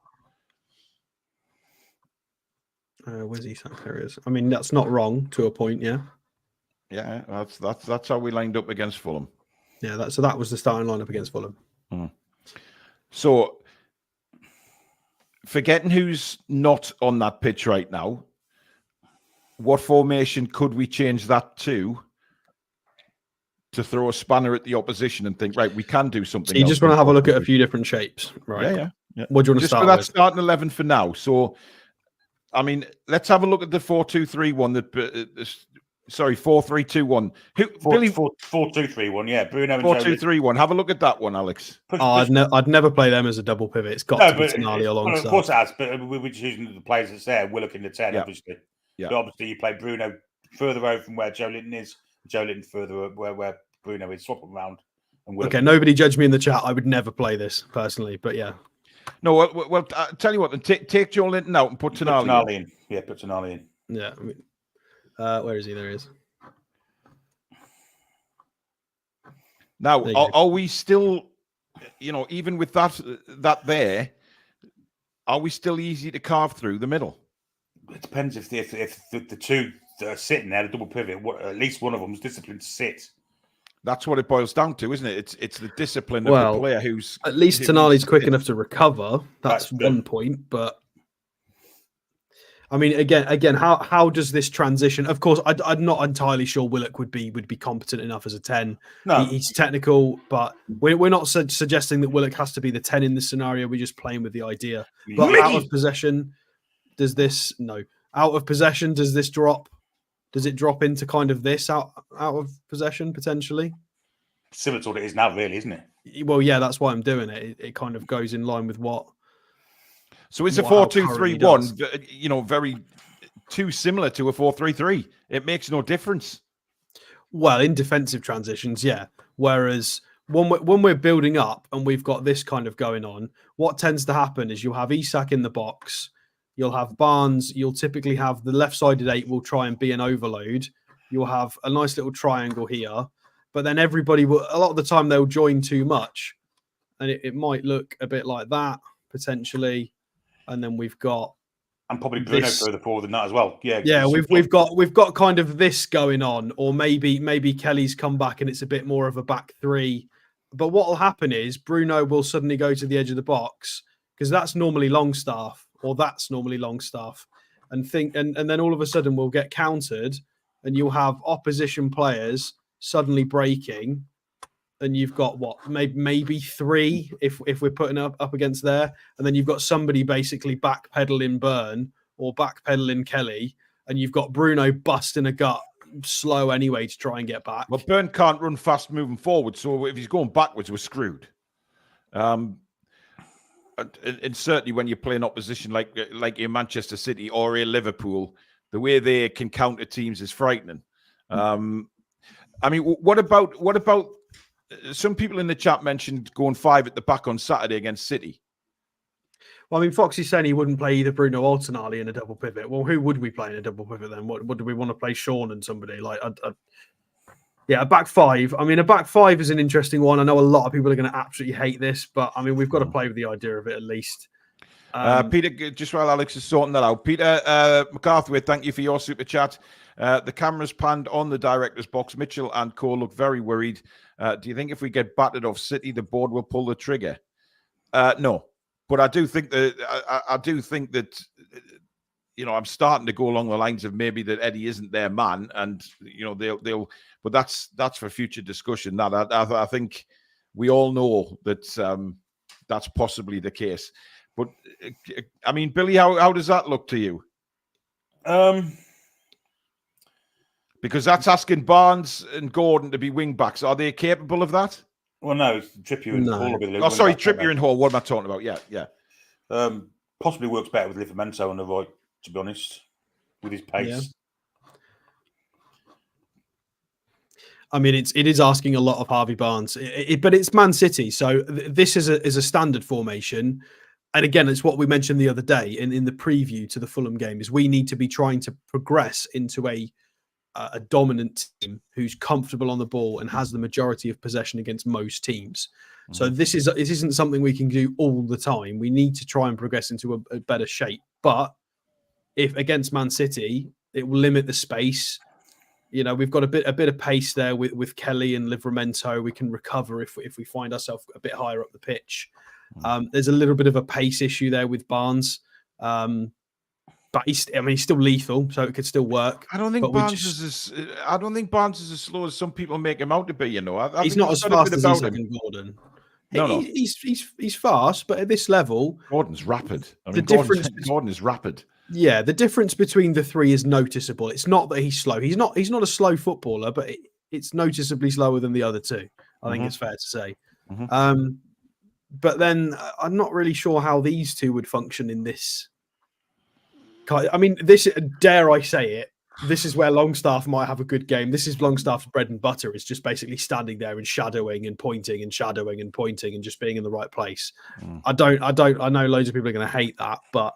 Where's he? There is. I mean, that's not wrong to a point. Yeah. Yeah, that's how we lined up against Fulham. Yeah, that was the starting lineup against Fulham. So, forgetting who's not on that pitch right now, what formation could we change that to throw a spanner at the opposition and think, right, we can do something? So you just want to have a look at a few different shapes, right? Yeah. What do you want to start with? Just for that starting 11 for now. So, I mean, let's have a look at the 4-2-3-1. 4-3-2-1. Billy 4-2-3-1. Yeah, Bruno. 4-2-3-1. Have a look at that one, Alex. I'd never play them as a double pivot. It's got to be Tonali alongside. Of course it has, but we're choosing the players that's there. We're looking at 10, obviously. Yeah. But obviously, you play Bruno further over from where Joe Linton is. Joe Linton further where Bruno is. Swap them around. Okay, nobody judge me in the chat. I would never play this personally, but yeah. No, well, tell you what. Take Joe Linton out and put Tonali in. Yeah, put Tonali in. Yeah. I mean, where is he? There he is. Now, are we still, even with that there, are we still easy to carve through the middle? It depends if the two that are sitting there, the double pivot, at least one of them is disciplined to sit. That's what it boils down to, isn't it? It's the discipline of the player who's... At least Tonali's quick enough to recover. That's one point, but... I mean, again, how does this transition? Of course, I'm not entirely sure Willock would be competent enough as a 10. No, he's technical, but we're not suggesting that Willock has to be the 10 in this scenario. We're just playing with the idea. But out of possession, does this drop? Does it drop into kind of this out of possession potentially? Similar to what it is now, really, isn't it? Well, yeah, that's why I'm doing it. It kind of goes in line with what. So it's a 4-2-3-1, very too similar to a 4-3-3. It makes no difference. Well, in defensive transitions, yeah. Whereas when we're building up and we've got this kind of going on, what tends to happen is you'll have Isak in the box, you'll have Barnes, you'll typically have the left-sided 8 will try and be an overload. You'll have a nice little triangle here, but then everybody will, a lot of the time they'll join too much, and it might look a bit like that potentially. And then we've got, and probably Bruno further forward than that as well. Yeah, we've got kind of this going on, or maybe Kelly's come back and it's a bit more of a back three. But what will happen is Bruno will suddenly go to the edge of the box because that's normally Longstaff, and then all of a sudden we'll get countered, and you'll have opposition players suddenly breaking. And you've got maybe 3 if we're putting up against there, and then you've got somebody basically backpedaling Burn or backpedaling Kelly, and you've got Bruno busting a gut slow anyway to try and get back. Well, Burn can't run fast moving forward, so if he's going backwards, we're screwed. And certainly when you're playing opposition like in Manchester City or in Liverpool, the way they can counter teams is frightening. I mean, what about? Some people in the chat mentioned going 5 at the back on Saturday against City. Well, I mean, Foxy's saying he wouldn't play either Bruno or Tonali in a double pivot. Well, who would we play in a double pivot then? What do we want to play? Sean and somebody like, yeah, a back five. I mean, a back five is an interesting one. I know a lot of people are going to absolutely hate this, but I mean, we've got to play with the idea of it at least. Peter, just while Alex is sorting that out, Peter McCarthy, thank you for your super chat. The cameras panned on the director's box. Mitchell and Cole look very worried. Do you think if we get battered off City, the board will pull the trigger? No, but I do think that I'm starting to go along the lines of maybe that Eddie isn't their man, and they'll. But that's for future discussion. That I think we all know that that's possibly the case. But I mean, Billy, how does that look to you? Because that's asking Barnes and Gordon to be wing backs. Are they capable of that? Well, no, Trippier and Hall will be the sorry, Trippier and Hall. What am I talking about? Yeah. Possibly works better with Livramento on the right, to be honest, with his pace. Yeah. I mean, it is asking a lot of Harvey Barnes, but it's Man City, so this is a standard formation. And again, it's what we mentioned the other day in the preview to the Fulham game, is we need to be trying to progress into a dominant team who's comfortable on the ball and has the majority of possession against most teams. Mm-hmm. So this isn't something we can do all the time. We need to try and progress into a better shape. But if against Man City, it will limit the space. We've got a bit of pace there with Kelly and Livramento. We can recover if we find ourselves a bit higher up the pitch. There's a little bit of a pace issue there with Barnes, but he's still lethal, so it could still work. I don't think Barnes is as slow as some people make him out to be. I he's not as fast as Gordon. No. He's fast, but at this level, Gordon's rapid. Gordon is rapid. Yeah, the difference between the three is noticeable. It's not that he's slow. He's not a slow footballer, but it's noticeably slower than the other two. I think it's fair to say. Mm-hmm. But then I'm not really sure how these two would function in this. I mean, dare I say it, this is where Longstaff might have a good game. This is Longstaff's bread and butter. It's just basically standing there and shadowing and pointing and shadowing and pointing and just being in the right place. I know loads of people are going to hate that, but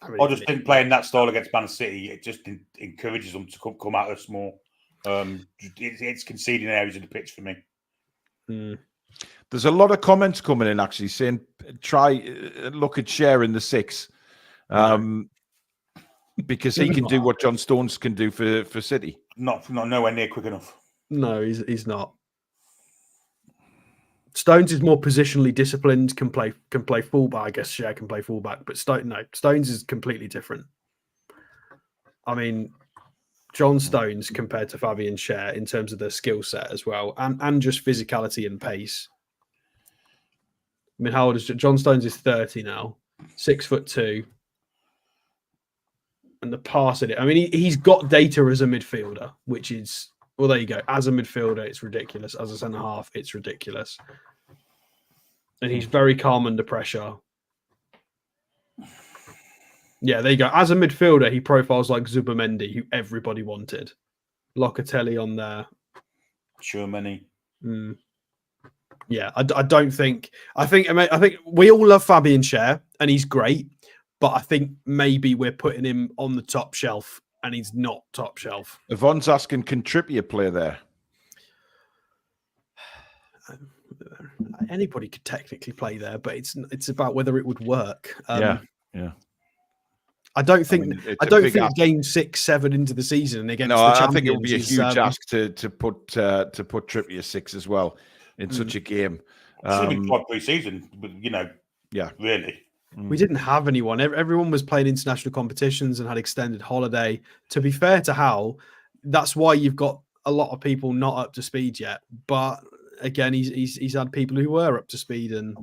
I just think playing that style against Man City, it just encourages them to come at us more. It's conceding areas of the pitch for me. There's a lot of comments coming in actually saying try look at Cher in the 6, because he can do what John Stones can do for City. Not nowhere near quick enough. No, he's not. Stones is more positionally disciplined, can play fullback. I guess Cher can play fullback, but Stones is completely different. I mean, John Stones compared to Fabian Cher in terms of their skill set as well, and just physicality and pace. I mean, how old is John Stones? Is 30 now, 6'2", and the pass at it. I mean, he's got data as a midfielder, which is. Well, there you go. As a midfielder, it's ridiculous. As a centre half, it's ridiculous. And he's very calm under pressure. Yeah, there you go. As a midfielder, he profiles like Zubamendi, who everybody wanted. Locatelli on there. Sure, many. Yeah, I don't think. I think we all love Fabian Cher, and he's great. But I think maybe we're putting him on the top shelf. And he's not top shelf. Yvonne's asking, can Trippier play there? Anybody could technically play there, but it's about whether it would work. Yeah. I don't think game 6, 7 into the season against the champions. I think it would be a huge ask to put Trippier 6 as well in such a game. It should have been quite pre-season, but really. We didn't have anyone. Everyone was playing international competitions and had extended holiday. To be fair to Howe, that's why you've got a lot of people not up to speed yet. But again, he's had people who were up to speed. And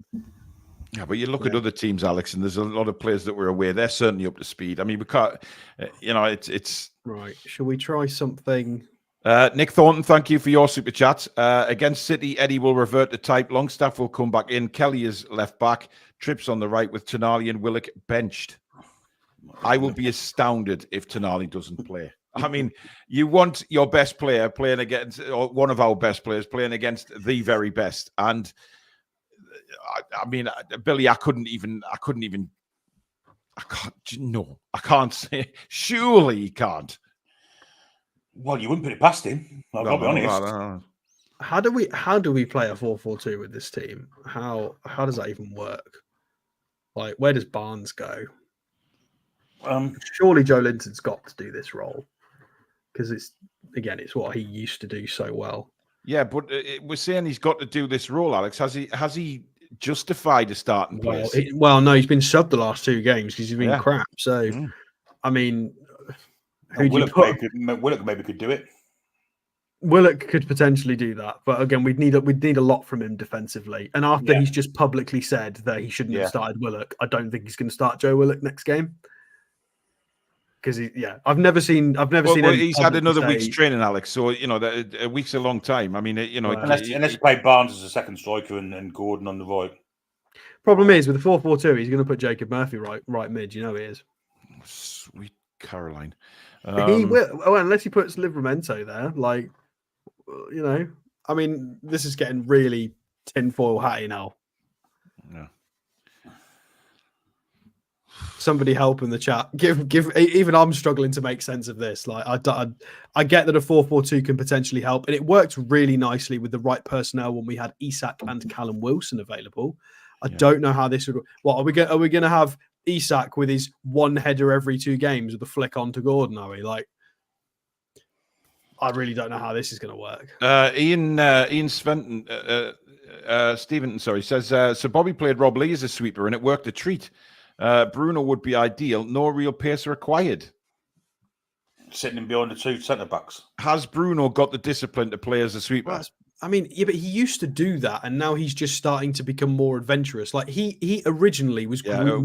yeah, but you look at other teams, Alex, and there's a lot of players that were away. They're certainly up to speed. I mean, we can't. It's right. Shall we try something? Nick Thornton, thank you for your super chat. Against City, Eddie will revert to type. Longstaff will come back in. Kelly is left back. Trips on the right with Tonali and Willock benched. I will be astounded if Tonali doesn't play. I mean, you want your best player playing against, or one of our best players playing against the very best. And I mean, Billy, I can't say. Surely he can't. Well, you wouldn't put it past him. I've got to be honest. No. How do we play a 4-4-2 with this team? How does that even work? Like, where does Barnes go? Surely Joe Linton's got to do this role because it's what he used to do so well. Yeah, but we're saying he's got to do this role, Alex. Has he justified a starting place? No, he's been subbed the last 2 games because he's been crap. So, I mean, Willock maybe could do it. Willock could potentially do that, but again, we'd need a lot from him defensively. And after he's just publicly said that he shouldn't have started Willock, I don't think he's going to start Joe Willock next game. Because I've never seen. He's had another week's training, Alex. So a week's a long time. I mean, unless you play Barnes as a second striker and Gordon on the right. Problem is with the 4-4-2, he's going to put Jacob Murphy right mid. You know he is. Sweet Caroline. He will. Oh, unless he puts Livramento there, like. I mean, this is getting really tinfoil hatty now. Yeah. Somebody help in the chat. Give. Even I'm struggling to make sense of this. Like, I get that a 4-4-2 can potentially help, and it worked really nicely with the right personnel when we had Isak and Callum Wilson available. I don't know how this would. What are we going to have Isak with his one header every 2 games with a flick on to Gordon? Are we like? I really don't know how this is going to work. Ian Stevenson, says, so Bobby played Rob Lee as a sweeper and it worked a treat. Bruno would be ideal. No real pace required. Sitting in behind the 2 centre-backs. Has Bruno got the discipline to play as a sweeper? Well, I mean, but he used to do that, and now he's just starting to become more adventurous. Like he originally was. We all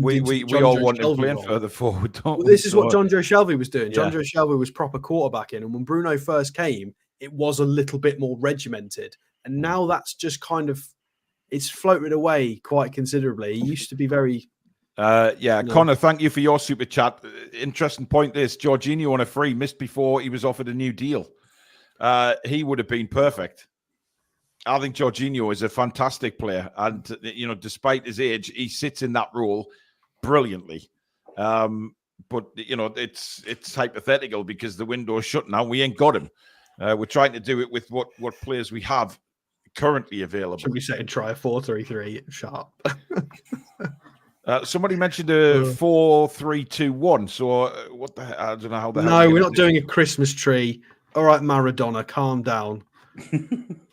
want him playing further forward. Don't this is what John Joe Shelby was doing. John Joe Shelby was proper quarterbacking, and when Bruno first came, it was a little bit more regimented, and now that's just kind of it's floated away quite considerably. He used to be very. Connor, thank you for your super chat. Interesting point. This Jorginho on a free missed before he was offered a new deal. He would have been perfect. I think Jorginho is a fantastic player, and despite his age, he sits in that role brilliantly. But it's hypothetical because the window's shut now. We ain't got him. We're trying to do it with what players we have currently available. Should we say and try a 4-3-3 sharp? Somebody mentioned a 4-3-2-1. So what the hell? I don't know how the hell. No, we're not doing a Christmas tree. All right, Maradona, calm down.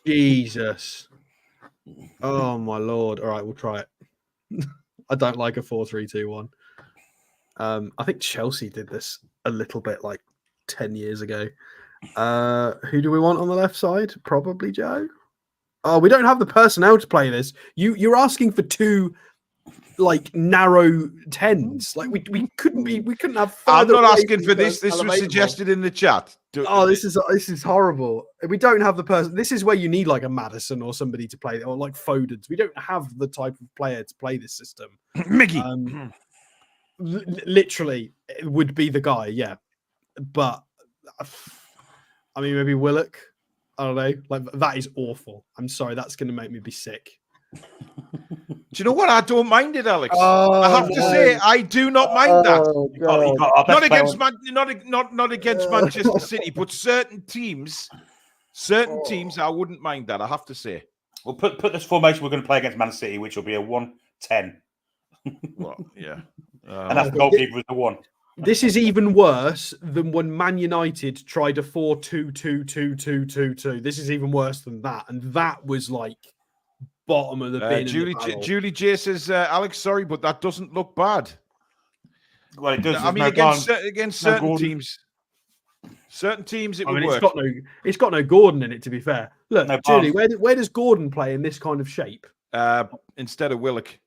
Jesus. Oh my Lord. All right, we'll try it. I don't like a 4-3-2-1. I think Chelsea did this a little bit like 10 years ago. Who do we want on the left side? Probably Joe. Oh, we don't have the personnel to play this. You're asking for 2 like narrow 10s. Like we couldn't have. I'm not asking for this. This was suggested in the chat. Oh, this is horrible. We don't have the person. This is where you need like a Maddison or somebody to play, or like Foden's. We don't have the type of player to play this system. Mickey, literally, it would be the guy. Yeah, but I mean, maybe Willock. I don't know. Like that is awful. I'm sorry. That's going to make me be sick. Do you know what? I don't mind it, Alex. I have to say, I do not mind that. Not against Manchester City, but certain teams, I wouldn't mind that. I have to say. We'll put this formation we're going to play against Man City, which will be a 1-10. Well, yeah, and that's the goalkeeper with the 1. This is even worse than when Man United tried a 4-2-2-2-2-2-2. This is even worse than that, and that was like. Bottom of the bin. Julie J says, Alex, sorry, but that doesn't look bad. Well, it does. I mean, against certain teams, it would work. It's got no Gordon in it. To be fair, look, Julie, where does Gordon play in this kind of shape? Instead of Willock.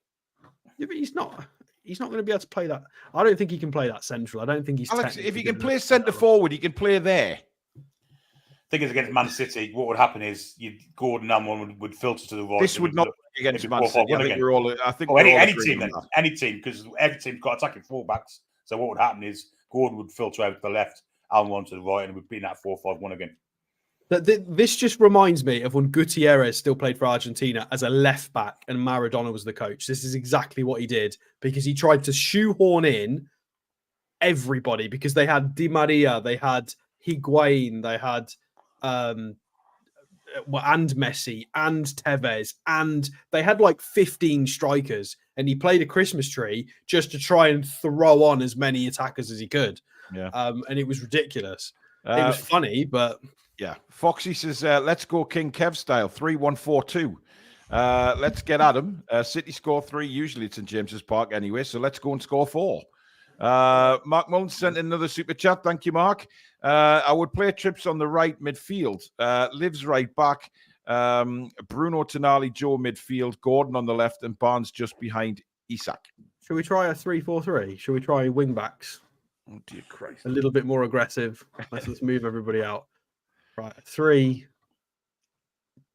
Yeah, but he's not going to be able to play that. I don't think he can play that central. I don't think he's. Alex, if he can play centre forward, he can play there. Thing is, against Man City, what would happen is Gordon and one would filter to the right. This would not be against Man City. I think any team, because every team's got attacking fullbacks. So what would happen is Gordon would filter out to the left, and one to the right, and we'd be in that 4-5-1 again. This just reminds me of when Gutierrez still played for Argentina as a left back and Maradona was the coach. This is exactly what he did because he tried to shoehorn in everybody because they had Di Maria, they had Higuain, they had and Messi and Tevez, and they had like 15 strikers, and he played a Christmas tree just to try and throw on as many attackers as he could. Yeah. And it was ridiculous. It was funny, but yeah. Foxy says, let's go King Kev style, 3-1-4-2. Let's get at him. City score 3. Usually it's in James's Park anyway, so let's go and score 4. Mark Mullins sent in another super chat. Thank you, Mark. I would play Trips on the right midfield. Lives right back. Bruno Tonali, Joe midfield. Gordon on the left, and Barnes just behind Isak. Should we try a 3-4-3? Should we try wing backs? Oh dear Christ! A little bit more aggressive. Let's move everybody out. Right, 3.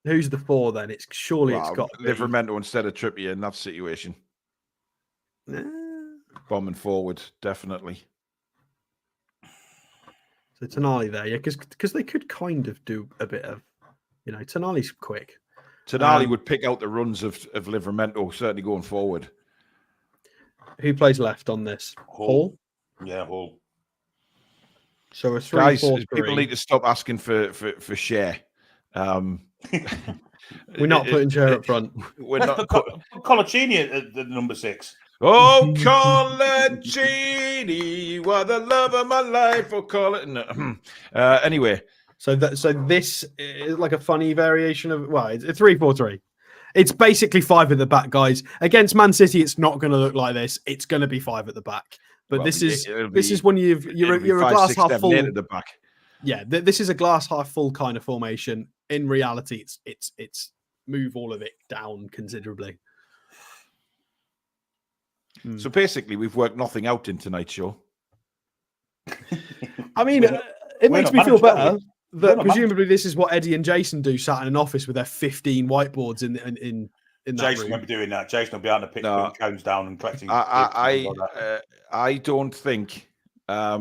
Who's the 4 then? It's got Livramento instead of Trippier in that situation. Bombing forward, definitely. So Tonali there, yeah, because they could kind of do a bit of, Tonali's quick. Tonali would pick out the runs of Livramento, certainly going forward. Who plays left on this? Hall? Yeah, Hall. So a 3-4-3. Guys, people need to stop asking for share. We're not putting share up front. We're Let's not put Colaccini at the number 6. Oh, Colaccini, what the love of my life. Or call it. No. Anyway, so this is like a funny variation of it's a 3-4-3. It's basically 5 at the back, guys. Against Man City, it's not going to look like this. It's going to be 5 at the back. But this is when you're a glass half full at the back. Yeah, this is a glass half full kind of formation. In reality, it's move all of it down considerably. So basically, we've worked nothing out in tonight's show. I mean, it makes me feel better that presumably this is what Eddie and Jason do, sat in an office with their 15 whiteboards in that Jason room. won't be doing that. Jason will be out on the pitch putting cones down and collecting. I don't think. I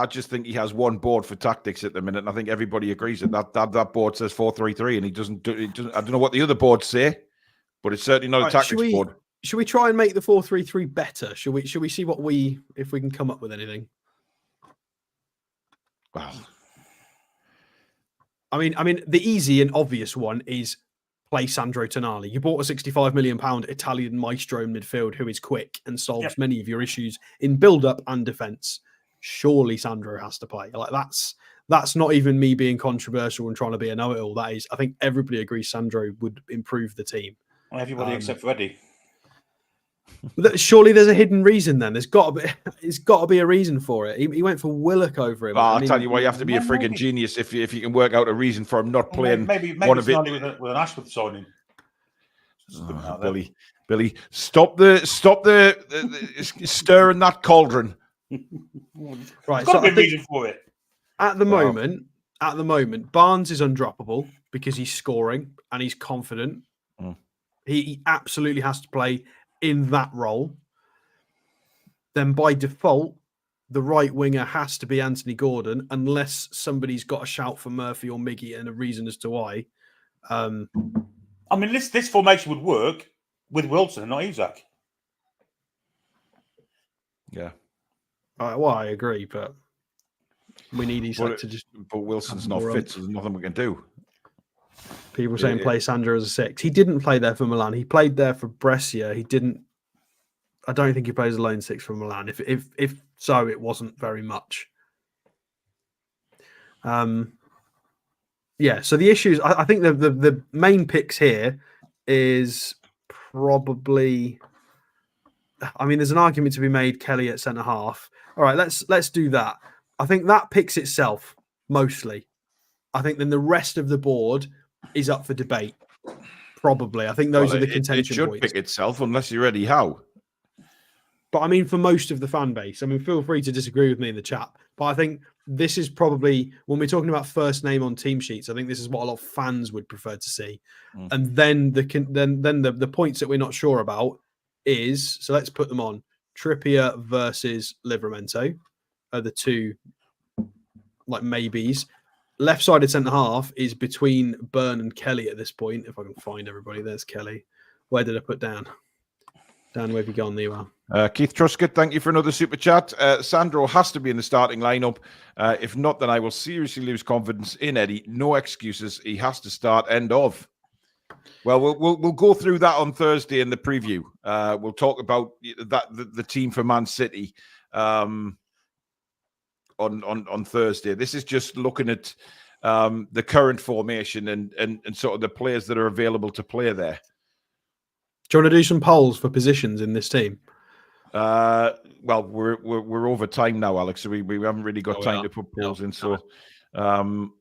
just think he has one board for tactics at the minute, and I think everybody agrees that board says 4-3-3, and he doesn't. I don't know what the other boards say, but it's certainly not a tactics board. Should we try and make the 4-3-3 better? Should we see if we can come up with anything? Well, I mean, the easy and obvious one is play Sandro Tonali. You bought a £65 million Italian maestro in midfield who is quick and solves many of your issues in build-up and defence. Surely Sandro has to play. Like that's not even me being controversial and trying to be a know-it-all. That is, I think everybody agrees Sandro would improve the team. Everybody except for Eddie. Surely there's a hidden reason then. It's got to be a reason for it. He went for Willock over him. I'll tell you why you have to be a frigging genius if you can work out a reason for him not playing. Maybe one of it with an Ashworth signing. Billy, stop the stirring that cauldron. Right, there's got to be a reason for it. At the moment, Barnes is undroppable because he's scoring and he's confident. He absolutely has to play in that role. Then by default, the right winger has to be Anthony Gordon, unless somebody's got a shout for Murphy or Miggy and a reason as to why. I mean, this formation would work with Wilson and not Isak. Yeah. Well, I agree, but we need Isak to just. But Wilson's not fit, so there's nothing we can do. People saying play Sandro as a 6. He didn't play there for Milan. He played there for Brescia. He didn't. I don't think he plays a lone 6 for Milan. If so, it wasn't very much. Yeah. So the issues. I think the main picks here is probably. I mean, there's an argument to be made. Kelly at centre half. All right, let's do that. I think that picks itself mostly. I think then the rest of the board is up for debate. Probably. I think those are the contention points. It should points. pick itself unless you're Eddie Howe. But I mean, for most of the fan base, I mean, feel free to disagree with me in the chat. But I think this is probably, when we're talking about first name on team sheets, I think this is what a lot of fans would prefer to see. And then the points that we're not sure about is, so let's put them on. Trippier versus Livramento are the two like maybes. Left-sided centre half is between Byrne and Kelly at this point. If I can find everybody, there's Kelly. Where did I put Dan? Dan, where have you gone? There you are. Keith Truscott, thank you for another super chat. Sandro has to be in the starting lineup. If not, then I will seriously lose confidence in Eddie. No excuses. He has to start. End of. Well, we'll go through that on Thursday in the preview. We'll talk about the team for Man City on Thursday. This is just looking at the current formation and sort of the players that are available to play there. Do you want to do some polls for positions in this team? Well, we're over time now, Alex. So we haven't really got time to put polls in. So I'm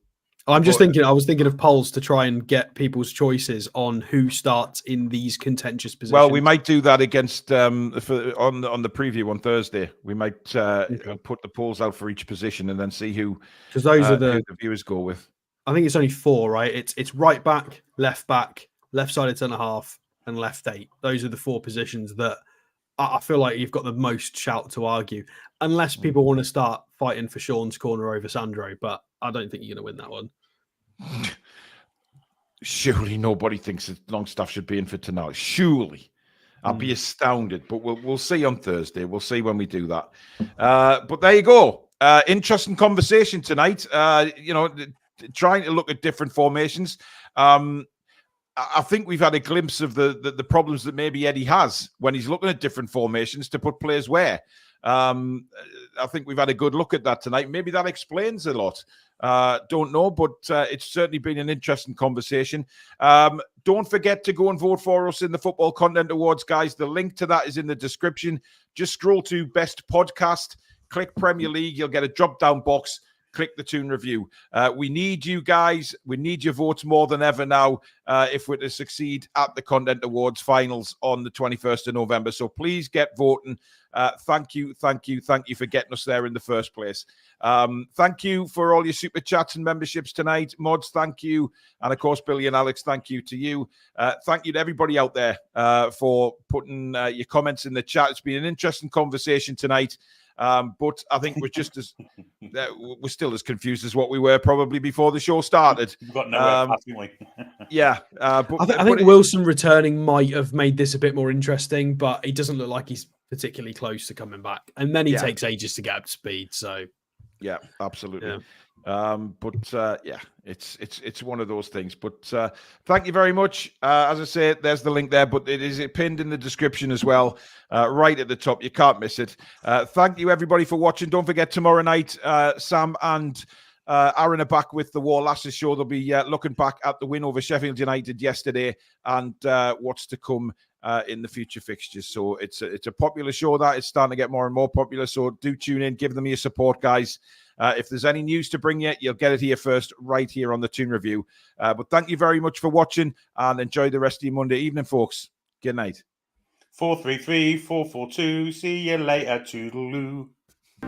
just thinking. I was thinking of polls to try and get people's choices on who starts in these contentious positions. Well, we might do that against on the preview on Thursday. We might put the polls out for each position and then see who because those are the viewers go with. I think it's only 4, right? It's right back, left-sided centre half, and left 8. Those are the 4 positions that I feel like you've got the most shout to argue, unless people want to start fighting for Sean's corner over Sandro. But I don't think you're going to win that one. Surely nobody thinks that Longstaff should be in for tonight. Surely. I'll be astounded, but we'll see on Thursday. We'll see when we do that. But there you go. Interesting conversation tonight. Trying to look at different formations. I think we've had a glimpse of the problems that maybe Eddie has when he's looking at different formations to put players where. I think we've had a good look at that tonight. Maybe that explains a lot. Don't know, but it's certainly been an interesting conversation. Don't forget to go and vote for us in the Football Content Awards, guys. The link to that is in the description. Just scroll to Best Podcast, click Premier League. You'll get a drop-down box. Click the Toon review. We need you guys. We need your votes more than ever now if we're to succeed at the Content Awards finals on the 21st of November. So please get voting. Thank you for getting us there in the first place. Thank you for all your super chats and memberships tonight. Mods, thank you. And of course, Billy and Alex, thank you to you. Thank you to everybody out there for putting your comments in the chat. It's been an interesting conversation tonight. But I think we're still as confused as what we were probably before the show started. We've got nowhere past, haven't we? Yeah. But I think Wilson returning might have made this a bit more interesting, but he doesn't look like he's particularly close to coming back. And then he takes ages to get up to speed. So yeah, absolutely. Yeah. It's one of those things. But thank you very much. As I say, there's the link there, but it is pinned in the description as well, right at the top. You can't miss it. Thank you, everybody, for watching. Don't forget, tomorrow night, Sam and Aaron are back with the War Lasses show. They'll be looking back at the win over Sheffield United yesterday and what's to come in the future fixtures. So it's a popular show that it's starting to get more and more popular. So do tune in, give them your support, guys. If there's any news to bring you, you'll get it here first, right here on the Toon Review. But thank you very much for watching and enjoy the rest of your Monday evening, folks. Good night. 433, 442. See you later. Toodaloo.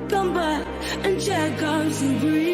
Come back and check out some breeze.